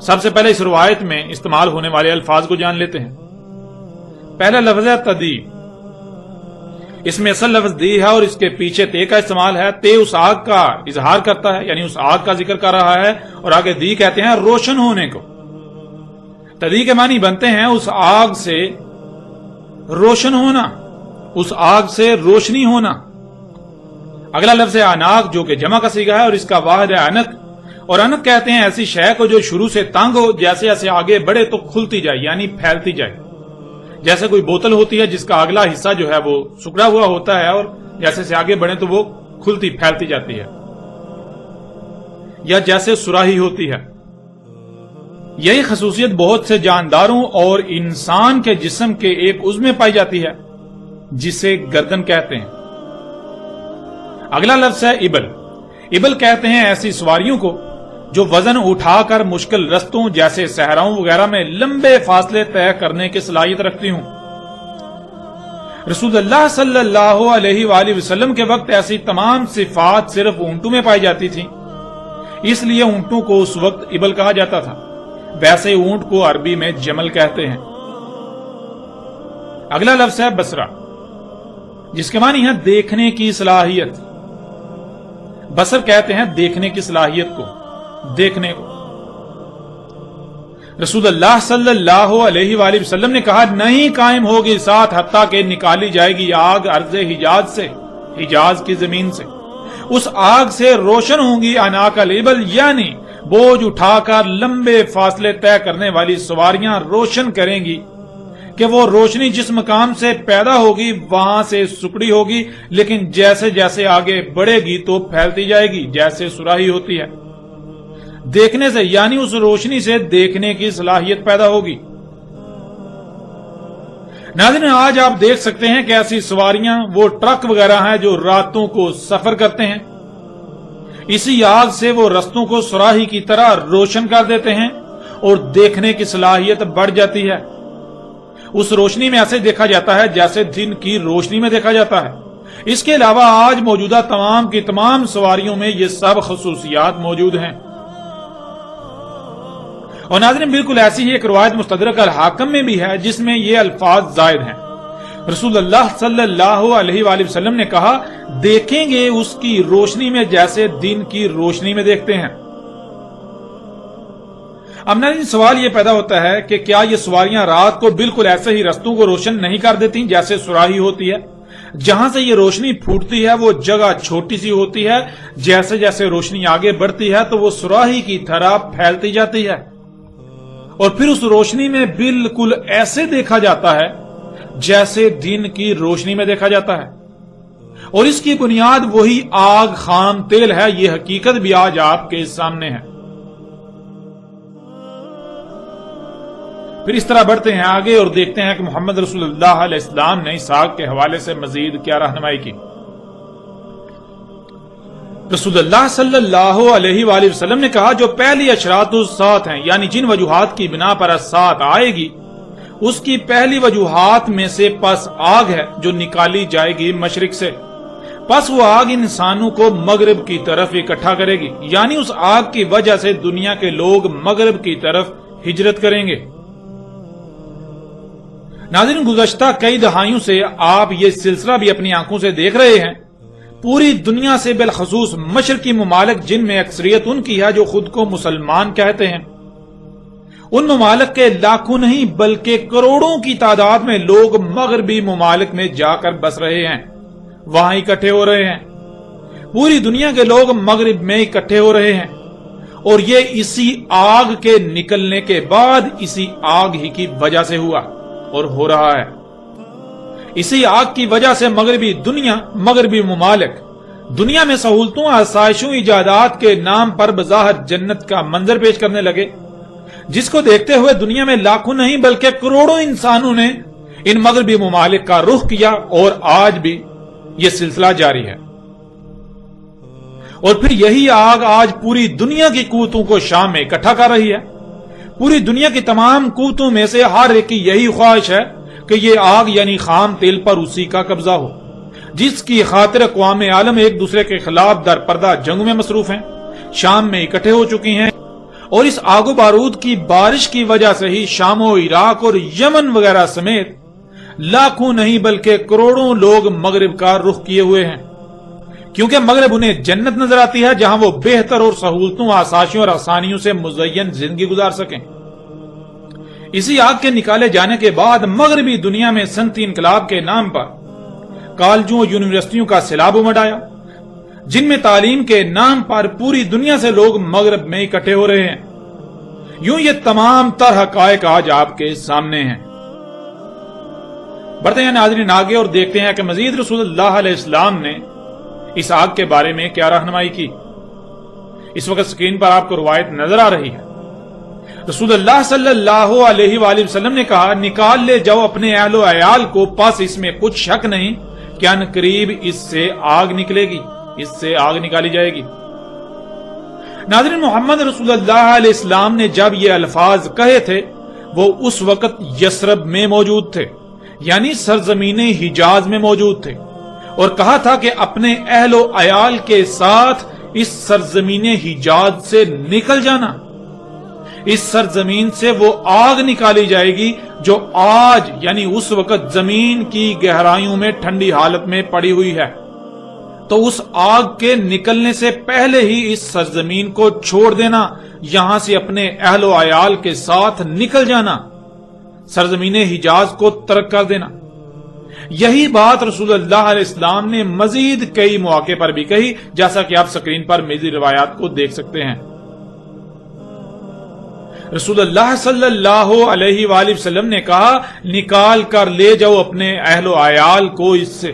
سب سے پہلے اس روایت میں استعمال ہونے والے الفاظ کو جان لیتے ہیں۔ پہلا لفظ ہے تدی، اس میں اصل لفظ دی ہے اور اس کے پیچھے تے کا استعمال ہے۔ تے اس آگ کا اظہار کرتا ہے، یعنی اس آگ کا ذکر کر رہا ہے، اور آگے دی کہتے ہیں روشن ہونے کو۔ تدی کے معنی بنتے ہیں اس آگ سے روشن ہونا، اس آگ سے روشنی ہونا۔ اگلا لفظ ہے اناق جو کہ جمع کا صیغہ ہے اور اس کا واحد ہے انق، اور انق کہتے ہیں ایسی شے کو جو شروع سے تنگ ہو، جیسے جیسے آگے بڑھے تو کھلتی جائے، یعنی پھیلتی جائے۔ جیسے کوئی بوتل ہوتی ہے جس کا اگلا حصہ جو ہے وہ سکڑا ہوا ہوتا ہے اور جیسے سے آگے بڑھے تو وہ کھلتی پھیلتی جاتی ہے، یا جیسے سراہی ہوتی ہے۔ یہی خصوصیت بہت سے جانداروں اور انسان کے جسم کے ایک عضو میں پائی جاتی ہے جسے گردن کہتے ہیں۔ اگلا لفظ ہے ابل۔ ابل کہتے ہیں ایسی سواریوں کو جو وزن اٹھا کر مشکل رستوں جیسے صحراؤں وغیرہ میں لمبے فاصلے طے کرنے کی صلاحیت رکھتی ہوں۔ رسول اللہ صلی اللہ علیہ وآلہ وسلم کے وقت ایسی تمام صفات صرف اونٹوں میں پائی جاتی تھیں، اس لیے اونٹوں کو اس وقت ابل کہا جاتا تھا۔ ویسے اونٹ کو عربی میں جمل کہتے ہیں۔ اگلا لفظ ہے بصرہ، جس کے معنی ہے دیکھنے کی صلاحیت۔ بصر کہتے ہیں دیکھنے کی صلاحیت کو، دیکھنے کو۔ رسول اللہ صلی اللہ علیہ وآلہ وسلم نے کہا نہیں قائم ہوگی ساتھ حتیٰ کہ نکالی جائے گی آگ ارض حجاز سے، حجاز کی زمین سے۔ اس آگ سے روشن ہوں گی اناق الابل، یعنی بوجھ اٹھا کر لمبے فاصلے طے کرنے والی سواریاں روشن کریں گی کہ وہ روشنی جس مقام سے پیدا ہوگی وہاں سے سکڑی ہوگی، لیکن جیسے جیسے آگے بڑھے گی تو پھیلتی جائے گی جیسے سراہی ہوتی ہے۔ دیکھنے سے یعنی اس روشنی سے دیکھنے کی صلاحیت پیدا ہوگی۔ ناظرین آج آپ دیکھ سکتے ہیں کہ ایسی سواریاں وہ ٹرک وغیرہ ہیں جو راتوں کو سفر کرتے ہیں۔ اسی آگ سے وہ رستوں کو سراہی کی طرح روشن کر دیتے ہیں اور دیکھنے کی صلاحیت بڑھ جاتی ہے۔ اس روشنی میں ایسے دیکھا جاتا ہے جیسے دن کی روشنی میں دیکھا جاتا ہے۔ اس کے علاوہ آج موجودہ تمام کی تمام سواریوں میں یہ سب خصوصیات موجود ہیں۔ اور ناظرین بالکل ایسی ہی ایک روایت مستدرک الحاکم میں بھی ہے جس میں یہ الفاظ زائد ہیں۔ رسول اللہ صلی اللہ علیہ وآلہ وسلم نے کہا دیکھیں گے اس کی روشنی میں جیسے دن کی روشنی میں دیکھتے ہیں۔ اب ناظرین سوال یہ پیدا ہوتا ہے کہ کیا یہ سواریاں رات کو بالکل ایسے ہی رستوں کو روشن نہیں کر دیتی جیسے سراہی ہوتی ہے؟ جہاں سے یہ روشنی پھوٹتی ہے وہ جگہ چھوٹی سی ہوتی ہے، جیسے جیسے روشنی آگے بڑھتی ہے تو وہ سراہی کی طرح پھیلتی جاتی ہے، اور پھر اس روشنی میں بالکل ایسے دیکھا جاتا ہے جیسے دن کی روشنی میں دیکھا جاتا ہے۔ اور اس کی بنیاد وہی آگ خام تیل ہے۔ یہ حقیقت بھی آج آپ کے سامنے ہے۔ پھر اس طرح بڑھتے ہیں آگے اور دیکھتے ہیں کہ محمد رسول اللہ علیہ السلام نے اسحاق کے حوالے سے مزید کیا رہنمائی کی۔ رسول اللہ صلی اللہ علیہ وآلہ وسلم نے کہا جو پہلی اشراط الساعت ہیں، یعنی جن وجوہات کی بنا پر الساعت آئے گی، اس کی پہلی وجوہات میں سے پس آگ ہے جو نکالی جائے گی مشرق سے۔ پس وہ آگ انسانوں کو مغرب کی طرف اکٹھا کرے گی، یعنی اس آگ کی وجہ سے دنیا کے لوگ مغرب کی طرف ہجرت کریں گے۔ ناظرین گزشتہ کئی دہائیوں سے آپ یہ سلسلہ بھی اپنی آنکھوں سے دیکھ رہے ہیں۔ پوری دنیا سے بالخصوص مشرقی ممالک جن میں اکثریت ان کی ہے جو خود کو مسلمان کہتے ہیں، ان ممالک کے لاکھوں نہیں بلکہ کروڑوں کی تعداد میں لوگ مغربی ممالک میں جا کر بس رہے ہیں، وہاں اکٹھے ہو رہے ہیں۔ پوری دنیا کے لوگ مغرب میں اکٹھے ہو رہے ہیں، اور یہ اسی آگ کے نکلنے کے بعد اسی آگ ہی کی وجہ سے ہوا اور ہو رہا ہے۔ اسی آگ کی وجہ سے مغربی ممالک دنیا میں سہولتوں، آسائشوں، ایجادات کے نام پر بظاہر جنت کا منظر پیش کرنے لگے، جس کو دیکھتے ہوئے دنیا میں لاکھوں نہیں بلکہ کروڑوں انسانوں نے ان مغربی ممالک کا رخ کیا، اور آج بھی یہ سلسلہ جاری ہے۔ اور پھر یہی آگ آج پوری دنیا کی قوتوں کو شام میں اکٹھا کر رہی ہے۔ پوری دنیا کی تمام قوتوں میں سے ہر ایک کی یہی خواہش ہے کہ یہ آگ یعنی خام تیل پر اسی کا قبضہ ہو، جس کی خاطر اقوام عالم ایک دوسرے کے خلاف در پردہ جنگوں میں مصروف ہیں، شام میں اکٹھے ہو چکی ہیں، اور اس آگ و بارود کی بارش کی وجہ سے ہی شام و عراق اور یمن وغیرہ سمیت لاکھوں نہیں بلکہ کروڑوں لوگ مغرب کا رخ کیے ہوئے ہیں، کیونکہ مغرب انہیں جنت نظر آتی ہے جہاں وہ بہتر اور سہولتوں، آسائشوں اور آسانیوں سے مزین زندگی گزار سکیں۔ اسی آگ کے نکالے جانے کے بعد مغربی دنیا میں صنعتی انقلاب کے نام پر کالجوں اور یونیورسٹیوں کا سیلاب امڑ آیا، جن میں تعلیم کے نام پر پوری دنیا سے لوگ مغرب میں اکٹھے ہو رہے ہیں۔ یوں یہ تمام تر حقائق آج آپ کے سامنے ہیں۔ بڑھتے ہیں ناظرین آگے اور دیکھتے ہیں کہ مزید رسول اللہ علیہ السلام نے اس آگ کے بارے میں کیا رہنمائی کی۔ اس وقت سکرین پر آپ کو روایت نظر آ رہی ہے۔ رسول اللہ صلی اللہ علیہ وآلہ وسلم نے کہا، نکال لے جاؤ اپنے اہل و عیال کو، پس اس میں کچھ شک نہیں کہ ان قریب اس سے آگ نکلے گی، اس سے آگ نکالی جائے گی۔ ناظرین محمد رسول اللہ علیہ السلام نے جب یہ الفاظ کہے تھے وہ اس وقت یثرب میں موجود تھے، یعنی سرزمین حجاز میں موجود تھے، اور کہا تھا کہ اپنے اہل و عیال کے ساتھ اس سرزمین حجاز سے نکل جانا۔ اس سرزمین سے وہ آگ نکالی جائے گی جو آج یعنی اس وقت زمین کی گہرائیوں میں ٹھنڈی حالت میں پڑی ہوئی ہے، تو اس آگ کے نکلنے سے پہلے ہی اس سرزمین کو چھوڑ دینا، یہاں سے اپنے اہل و عیال کے ساتھ نکل جانا، سرزمین حجاز کو ترک کر دینا۔ یہی بات رسول اللہ علیہ السلام نے مزید کئی مواقع پر بھی کہی، جیسا کہ آپ سکرین پر مزید روایات کو دیکھ سکتے ہیں۔ رسول اللہ صلی اللہ علیہ وآلہ وسلم نے کہا، نکال کر لے جاؤ اپنے اہل و عیال کو اس سے،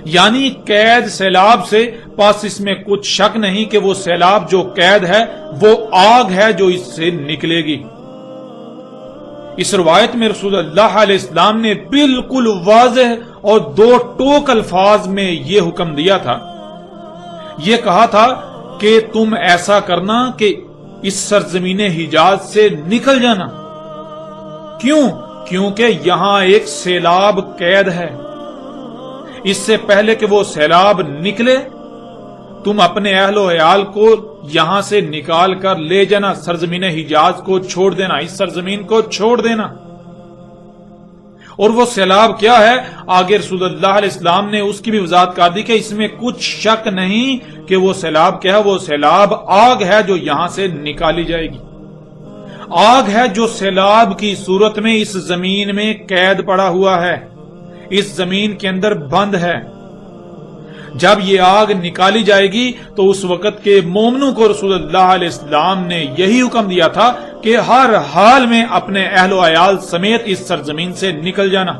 یعنی قید سیلاب سے، پس اس میں کچھ شک نہیں کہ وہ سیلاب جو قید ہے وہ آگ ہے جو اس سے نکلے گی۔ اس روایت میں رسول اللہ علیہ السلام نے بالکل واضح اور دو ٹوک الفاظ میں یہ حکم دیا تھا، یہ کہا تھا کہ تم ایسا کرنا کہ اس سرزمین حجاز سے نکل جانا۔ کیوں؟ کیونکہ یہاں ایک سیلاب قید ہے، اس سے پہلے کہ وہ سیلاب نکلے تم اپنے اہل و عیال کو یہاں سے نکال کر لے جانا، سرزمین حجاز کو چھوڑ دینا، اس سرزمین کو چھوڑ دینا۔ اور وہ سیلاب کیا ہے؟ آگے رسول اللہ علیہ السلام نے اس کی بھی وضاحت کر دی کہ اس میں کچھ شک نہیں کہ وہ سیلاب کیا ہے، وہ سیلاب آگ ہے جو یہاں سے نکالی جائے گی، آگ ہے جو سیلاب کی صورت میں اس زمین میں قید پڑا ہوا ہے، اس زمین کے اندر بند ہے۔ جب یہ آگ نکالی جائے گی تو اس وقت کے مومنوں کو رسول اللہ علیہ السلام نے یہی حکم دیا تھا کہ ہر حال میں اپنے اہل و عیال سمیت اس سرزمین سے نکل جانا۔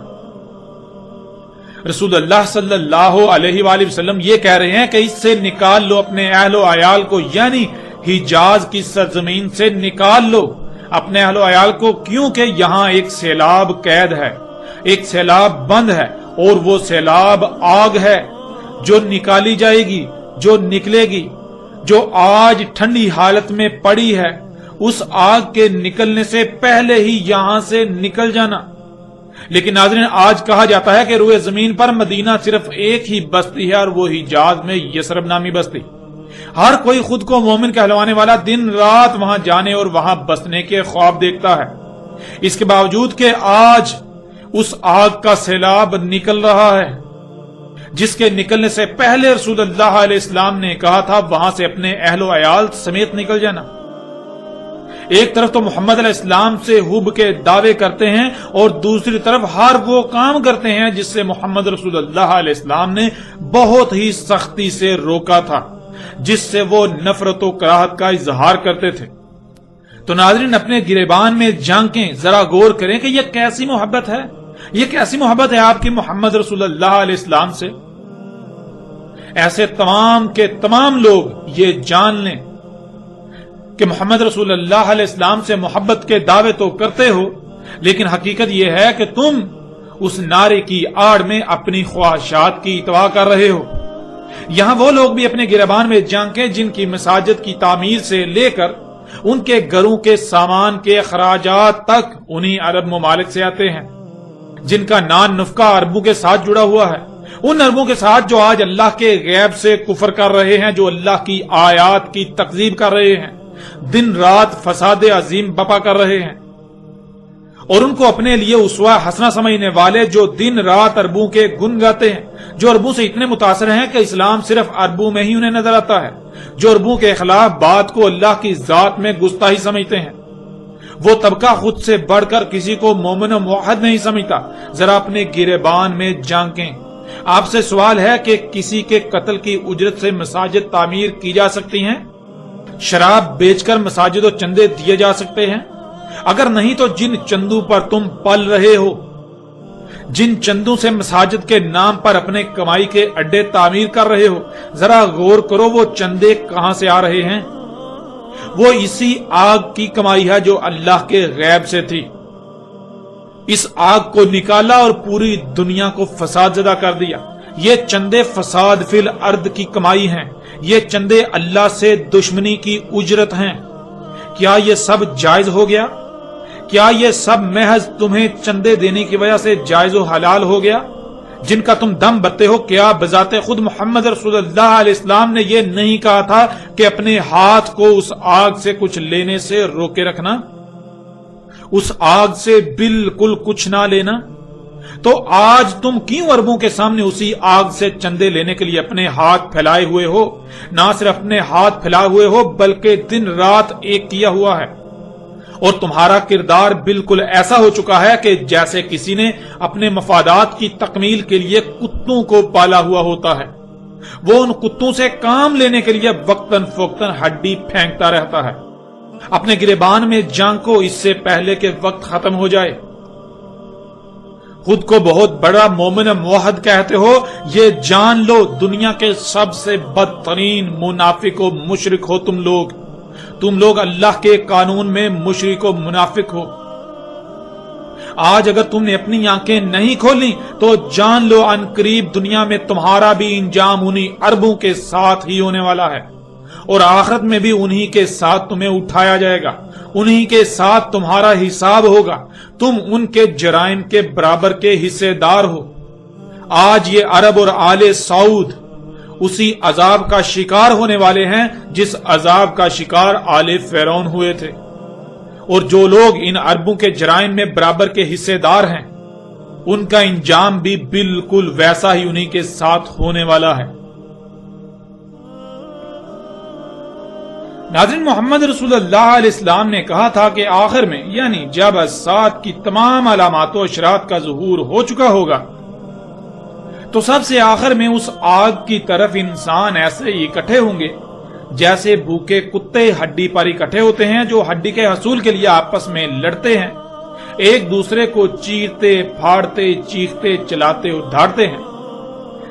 رسول اللہ صلی اللہ علیہ وآلہ وسلم یہ کہہ رہے ہیں کہ اس سے نکال لو اپنے اہل و عیال کو، یعنی حجاز کی سرزمین سے نکال لو اپنے اہل و عیال کو، کیونکہ یہاں ایک سیلاب قید ہے، ایک سیلاب بند ہے، اور وہ سیلاب آگ ہے جو نکالی جائے گی، جو نکلے گی، جو آج ٹھنڈی حالت میں پڑی ہے، اس آگ کے نکلنے سے پہلے ہی یہاں سے نکل جانا۔ لیکن ناظرین آج کہا جاتا ہے کہ روئے زمین پر مدینہ صرف ایک ہی بستی ہے، اور وہ حجاز میں یثرب نامی بستی۔ ہر کوئی خود کو مومن کہلوانے والا دن رات وہاں جانے اور وہاں بسنے کے خواب دیکھتا ہے، اس کے باوجود کہ آج اس آگ کا سیلاب نکل رہا ہے جس کے نکلنے سے پہلے رسول اللہ علیہ السلام نے کہا تھا وہاں سے اپنے اہل و عیال سمیت نکل جانا۔ ایک طرف تو محمد علیہ السلام سے حب کے دعوے کرتے ہیں، اور دوسری طرف ہر وہ کام کرتے ہیں جس سے محمد رسول اللہ علیہ السلام نے بہت ہی سختی سے روکا تھا، جس سے وہ نفرت و کراہت کا اظہار کرتے تھے۔ تو ناظرین اپنے گریبان میں جھانکیں، ذرا غور کریں کہ یہ کیسی محبت ہے، یہ کیسی محبت ہے آپ کی محمد رسول اللہ علیہ السلام سے؟ ایسے تمام کے تمام لوگ یہ جان لیں کہ محمد رسول اللہ علیہ السلام سے محبت کے دعوے تو کرتے ہو، لیکن حقیقت یہ ہے کہ تم اس نعرے کی آڑ میں اپنی خواہشات کی اتباع کر رہے ہو۔ یہاں وہ لوگ بھی اپنے گریبان میں جھانکیں جن کی مساجد کی تعمیر سے لے کر ان کے گھروں کے سامان کے اخراجات تک انہی عرب ممالک سے آتے ہیں، جن کا نان نفقہ عربوں کے ساتھ جڑا ہوا ہے، ان عربوں کے ساتھ جو آج اللہ کے غیب سے کفر کر رہے ہیں، جو اللہ کی آیات کی تکذیب کر رہے ہیں، دن رات فساد عظیم بپا کر رہے ہیں، اور ان کو اپنے لیے اسوہ حسنہ سمجھنے والے جو دن رات عربوں کے گن گاتے ہیں، جو عربوں سے اتنے متاثر ہیں کہ اسلام صرف عربوں میں ہی انہیں نظر آتا ہے، جو عربوں کے خلاف بات کو اللہ کی ذات میں گستاخی سمجھتے ہیں، وہ طبقہ خود سے بڑھ کر کسی کو مومن و موحد نہیں سمجھتا۔ ذرا اپنے گریبان میں جھانکیں۔ آپ سے سوال ہے کہ کسی کے قتل کی اجرت سے مساجد تعمیر کی جا سکتی ہیں؟ شراب بیچ کر مساجد و چندے دیے جا سکتے ہیں؟ اگر نہیں تو جن چندوں پر تم پل رہے ہو، جن چندوں سے مساجد کے نام پر اپنے کمائی کے اڈے تعمیر کر رہے ہو، ذرا غور کرو وہ چندے کہاں سے آ رہے ہیں؟ وہ اسی آگ کی کمائی ہے جو اللہ کے غیب سے تھی۔ اس آگ کو نکالا اور پوری دنیا کو فساد زدہ کر دیا۔ یہ چندے فساد فی الارض کی کمائی ہیں، یہ چندے اللہ سے دشمنی کی اجرت ہیں۔ کیا یہ سب جائز ہو گیا؟ کیا یہ سب محض تمہیں چندے دینے کی وجہ سے جائز و حلال ہو گیا جن کا تم دم بتے ہو؟ کیا بذات خود محمد رسول اللہ علیہ السلام نے یہ نہیں کہا تھا کہ اپنے ہاتھ کو اس آگ سے کچھ لینے سے روکے رکھنا، اس آگ سے بالکل کچھ نہ لینا؟ تو آج تم کیوں عربوں کے سامنے اسی آگ سے چندے لینے کے لیے اپنے ہاتھ پھیلائے ہوئے ہو؟ نہ صرف اپنے ہاتھ پھیلائے ہوئے ہو بلکہ دن رات ایک کیا ہوا ہے، اور تمہارا کردار بالکل ایسا ہو چکا ہے کہ جیسے کسی نے اپنے مفادات کی تکمیل کے لیے کتوں کو پالا ہوا ہوتا ہے۔ وہ ان کتوں سے کام لینے کے لیے وقتاً فوقتاً ہڈی پھینکتا رہتا ہے۔ اپنے گریبان میں جھانکو اس سے پہلے کہ وقت ختم ہو جائے۔ خود کو بہت بڑا مومن موحد کہتے ہو، یہ جان لو دنیا کے سب سے بدترین منافق و مشرک ہو تم لوگ اللہ کے قانون میں مشرک و منافق ہو۔ آج اگر تم نے اپنی آنکھیں نہیں کھولی تو جان لو ان قریب دنیا میں تمہارا بھی انجام انہی عربوں کے ساتھ ہی ہونے والا ہے، اور آخرت میں بھی انہی کے ساتھ تمہیں اٹھایا جائے گا، انہی کے ساتھ تمہارا حساب ہوگا۔ تم ان کے جرائم کے برابر کے حصے دار ہو۔ آج یہ عرب اور آل سعود اسی عذاب کا شکار ہونے والے ہیں جس عذاب کا شکار آل فرعون ہوئے تھے، اور جو لوگ ان عربوں کے جرائم میں برابر کے حصے دار ہیں ان کا انجام بھی بالکل ویسا ہی انہی کے ساتھ ہونے والا ہے۔ ناظرین، محمد رسول اللہ علیہ السلام نے کہا تھا کہ آخر میں، یعنی جب سات کی تمام علامات و اشراط کا ظہور ہو چکا ہوگا، تو سب سے آخر میں اس آگ کی طرف انسان ایسے ہی اکٹھے ہوں گے جیسے بھوکے کتے ہڈی پر اکٹھے ہوتے ہیں، جو ہڈی کے حصول کے لیے آپس میں لڑتے ہیں، ایک دوسرے کو چیرتے پھاڑتے چیختے چلاتے اور دھاڑتے ہیں،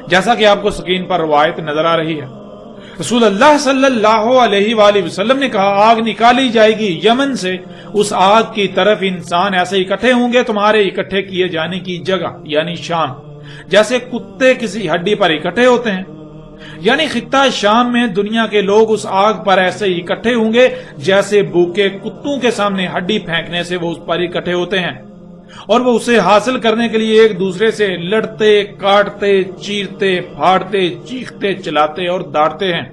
جیسا کہ آپ کو سکرین پر روایت نظر آ رہی ہے۔ رسول اللہ صلی اللہ علیہ وآلہ وسلم نے کہا، آگ نکالی جائے گی یمن سے، اس آگ کی طرف انسان ایسے اکٹھے ہوں گے تمہارے اکٹھے کیے جانے کی جگہ یعنی شام، جیسے کتے کسی ہڈی پر اکٹھے ہوتے ہیں۔ یعنی خطہ شام میں دنیا کے لوگ اس آگ پر ایسے ہی اکٹھے ہوں گے جیسے بھوکے کتوں کے سامنے ہڈی پھینکنے سے وہ اس پر اکٹھے ہوتے ہیں، اور وہ اسے حاصل کرنے کے لیے ایک دوسرے سے لڑتے کاٹتے چیرتے پھاڑتے چیختے چلاتے اور داڑتے ہیں۔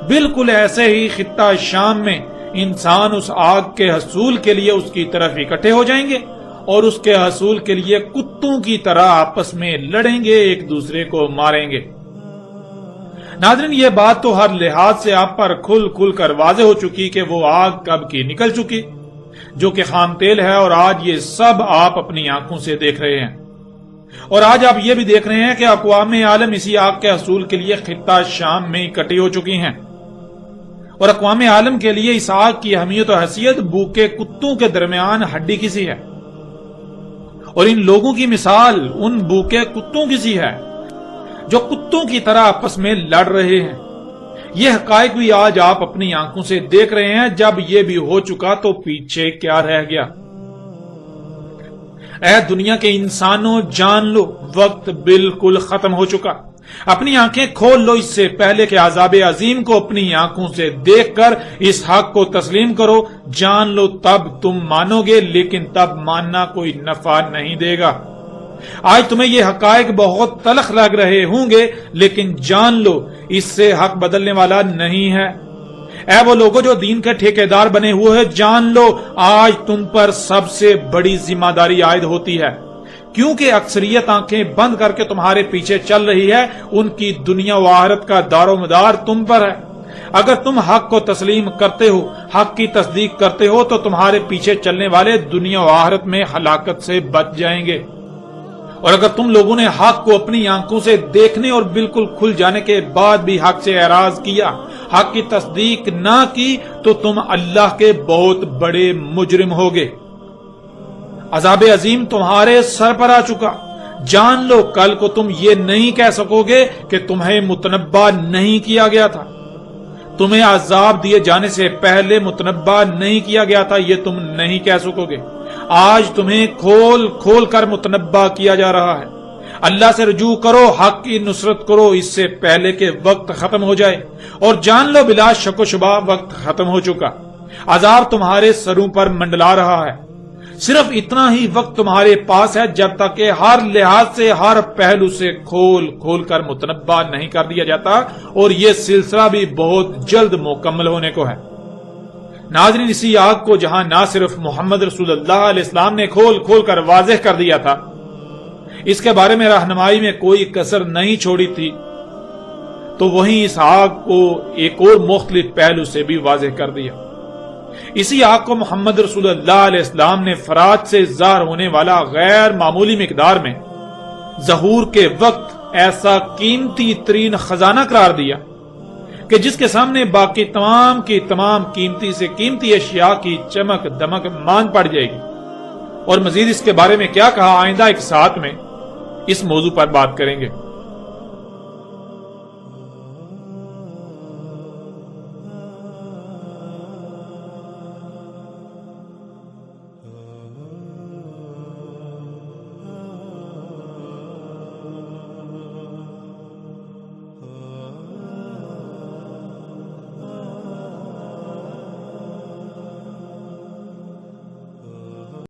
بالکل ایسے ہی خطہ شام میں انسان اس آگ کے حصول کے لیے اس کی طرف اکٹھے ہو جائیں گے اور اس کے حصول کے لیے کتوں کی طرح آپس میں لڑیں گے، ایک دوسرے کو ماریں گے۔ ناظرین، یہ بات تو ہر لحاظ سے آپ پر کھل کھل کر واضح ہو چکی کہ وہ آگ کب کی نکل چکی، جو کہ خام تیل ہے، اور آج یہ سب آپ اپنی آنکھوں سے دیکھ رہے ہیں۔ اور آج آپ یہ بھی دیکھ رہے ہیں کہ اقوام عالم اسی آگ کے حصول کے لیے خطہ شام میں اکٹھی ہو چکی ہیں، اور اقوام عالم کے لیے اس آگ کی اہمیت و حیثیت بھوکے کتوں کے درمیان ہڈی کسی ہے، اور ان لوگوں کی مثال ان بھوکے کتوں کی سی ہے جو کتوں کی طرح آپس میں لڑ رہے ہیں۔ یہ حقائق بھی آج آپ اپنی آنکھوں سے دیکھ رہے ہیں۔ جب یہ بھی ہو چکا تو پیچھے کیا رہ گیا؟ اے دنیا کے انسانوں، جان لو وقت بالکل ختم ہو چکا۔ اپنی آنکھیں کھول لو اس سے پہلے کہ عذاب عظیم کو اپنی آنکھوں سے دیکھ کر اس حق کو تسلیم کرو۔ جان لو تب تم مانو گے، لیکن تب ماننا کوئی نفع نہیں دے گا۔ آج تمہیں یہ حقائق بہت تلخ لگ رہے ہوں گے، لیکن جان لو اس سے حق بدلنے والا نہیں ہے۔ اے وہ لوگوں جو دین کے ٹھیکیدار بنے ہوئے ہیں، جان لو آج تم پر سب سے بڑی ذمہ داری عائد ہوتی ہے، کیونکہ اکثریت آنکھیں بند کر کے تمہارے پیچھے چل رہی ہے۔ ان کی دنیا و آخرت کا دار و مدار تم پر ہے۔ اگر تم حق کو تسلیم کرتے ہو، حق کی تصدیق کرتے ہو، تو تمہارے پیچھے چلنے والے دنیا و آخرت میں ہلاکت سے بچ جائیں گے۔ اور اگر تم لوگوں نے حق کو اپنی آنکھوں سے دیکھنے اور بالکل کھل جانے کے بعد بھی حق سے اعراض کیا، حق کی تصدیق نہ کی، تو تم اللہ کے بہت بڑے مجرم ہوگے۔ عذاب عظیم تمہارے سر پر آ چکا۔ جان لو کل کو تم یہ نہیں کہہ سکو گے کہ تمہیں متنبہ نہیں کیا گیا تھا، تمہیں عذاب دیے جانے سے پہلے متنبہ نہیں کیا گیا تھا، یہ تم نہیں کہہ سکو گے۔ آج تمہیں کھول کھول کر متنبہ کیا جا رہا ہے۔ اللہ سے رجوع کرو، حق کی نصرت کرو اس سے پہلے کہ وقت ختم ہو جائے، اور جان لو بلا شک و شبہ وقت ختم ہو چکا۔ عذاب تمہارے سروں پر منڈلا رہا ہے۔ صرف اتنا ہی وقت تمہارے پاس ہے جب تک کہ ہر لحاظ سے، ہر پہلو سے کھول کھول کر متنبہ نہیں کر دیا جاتا، اور یہ سلسلہ بھی بہت جلد مکمل ہونے کو ہے۔ ناظرین، اسی آگ کو جہاں نہ صرف محمد رسول اللہ علیہ السلام نے کھول کھول کر واضح کر دیا تھا، اس کے بارے میں رہنمائی میں کوئی کسر نہیں چھوڑی تھی، تو وہیں اس آگ کو ایک اور مختلف پہلو سے بھی واضح کر دیا۔ اسی آگ کو محمد رسول اللہ علیہ السلام نے فرات سے ظاہر ہونے والا غیر معمولی مقدار میں ظہور کے وقت ایسا قیمتی ترین خزانہ قرار دیا کہ جس کے سامنے باقی تمام کی تمام قیمتی سے قیمتی اشیاء کی چمک دمک ماند پڑ جائے گی۔ اور مزید اس کے بارے میں کیا کہا، آئندہ ایک ساتھ میں اس موضوع پر بات کریں گے۔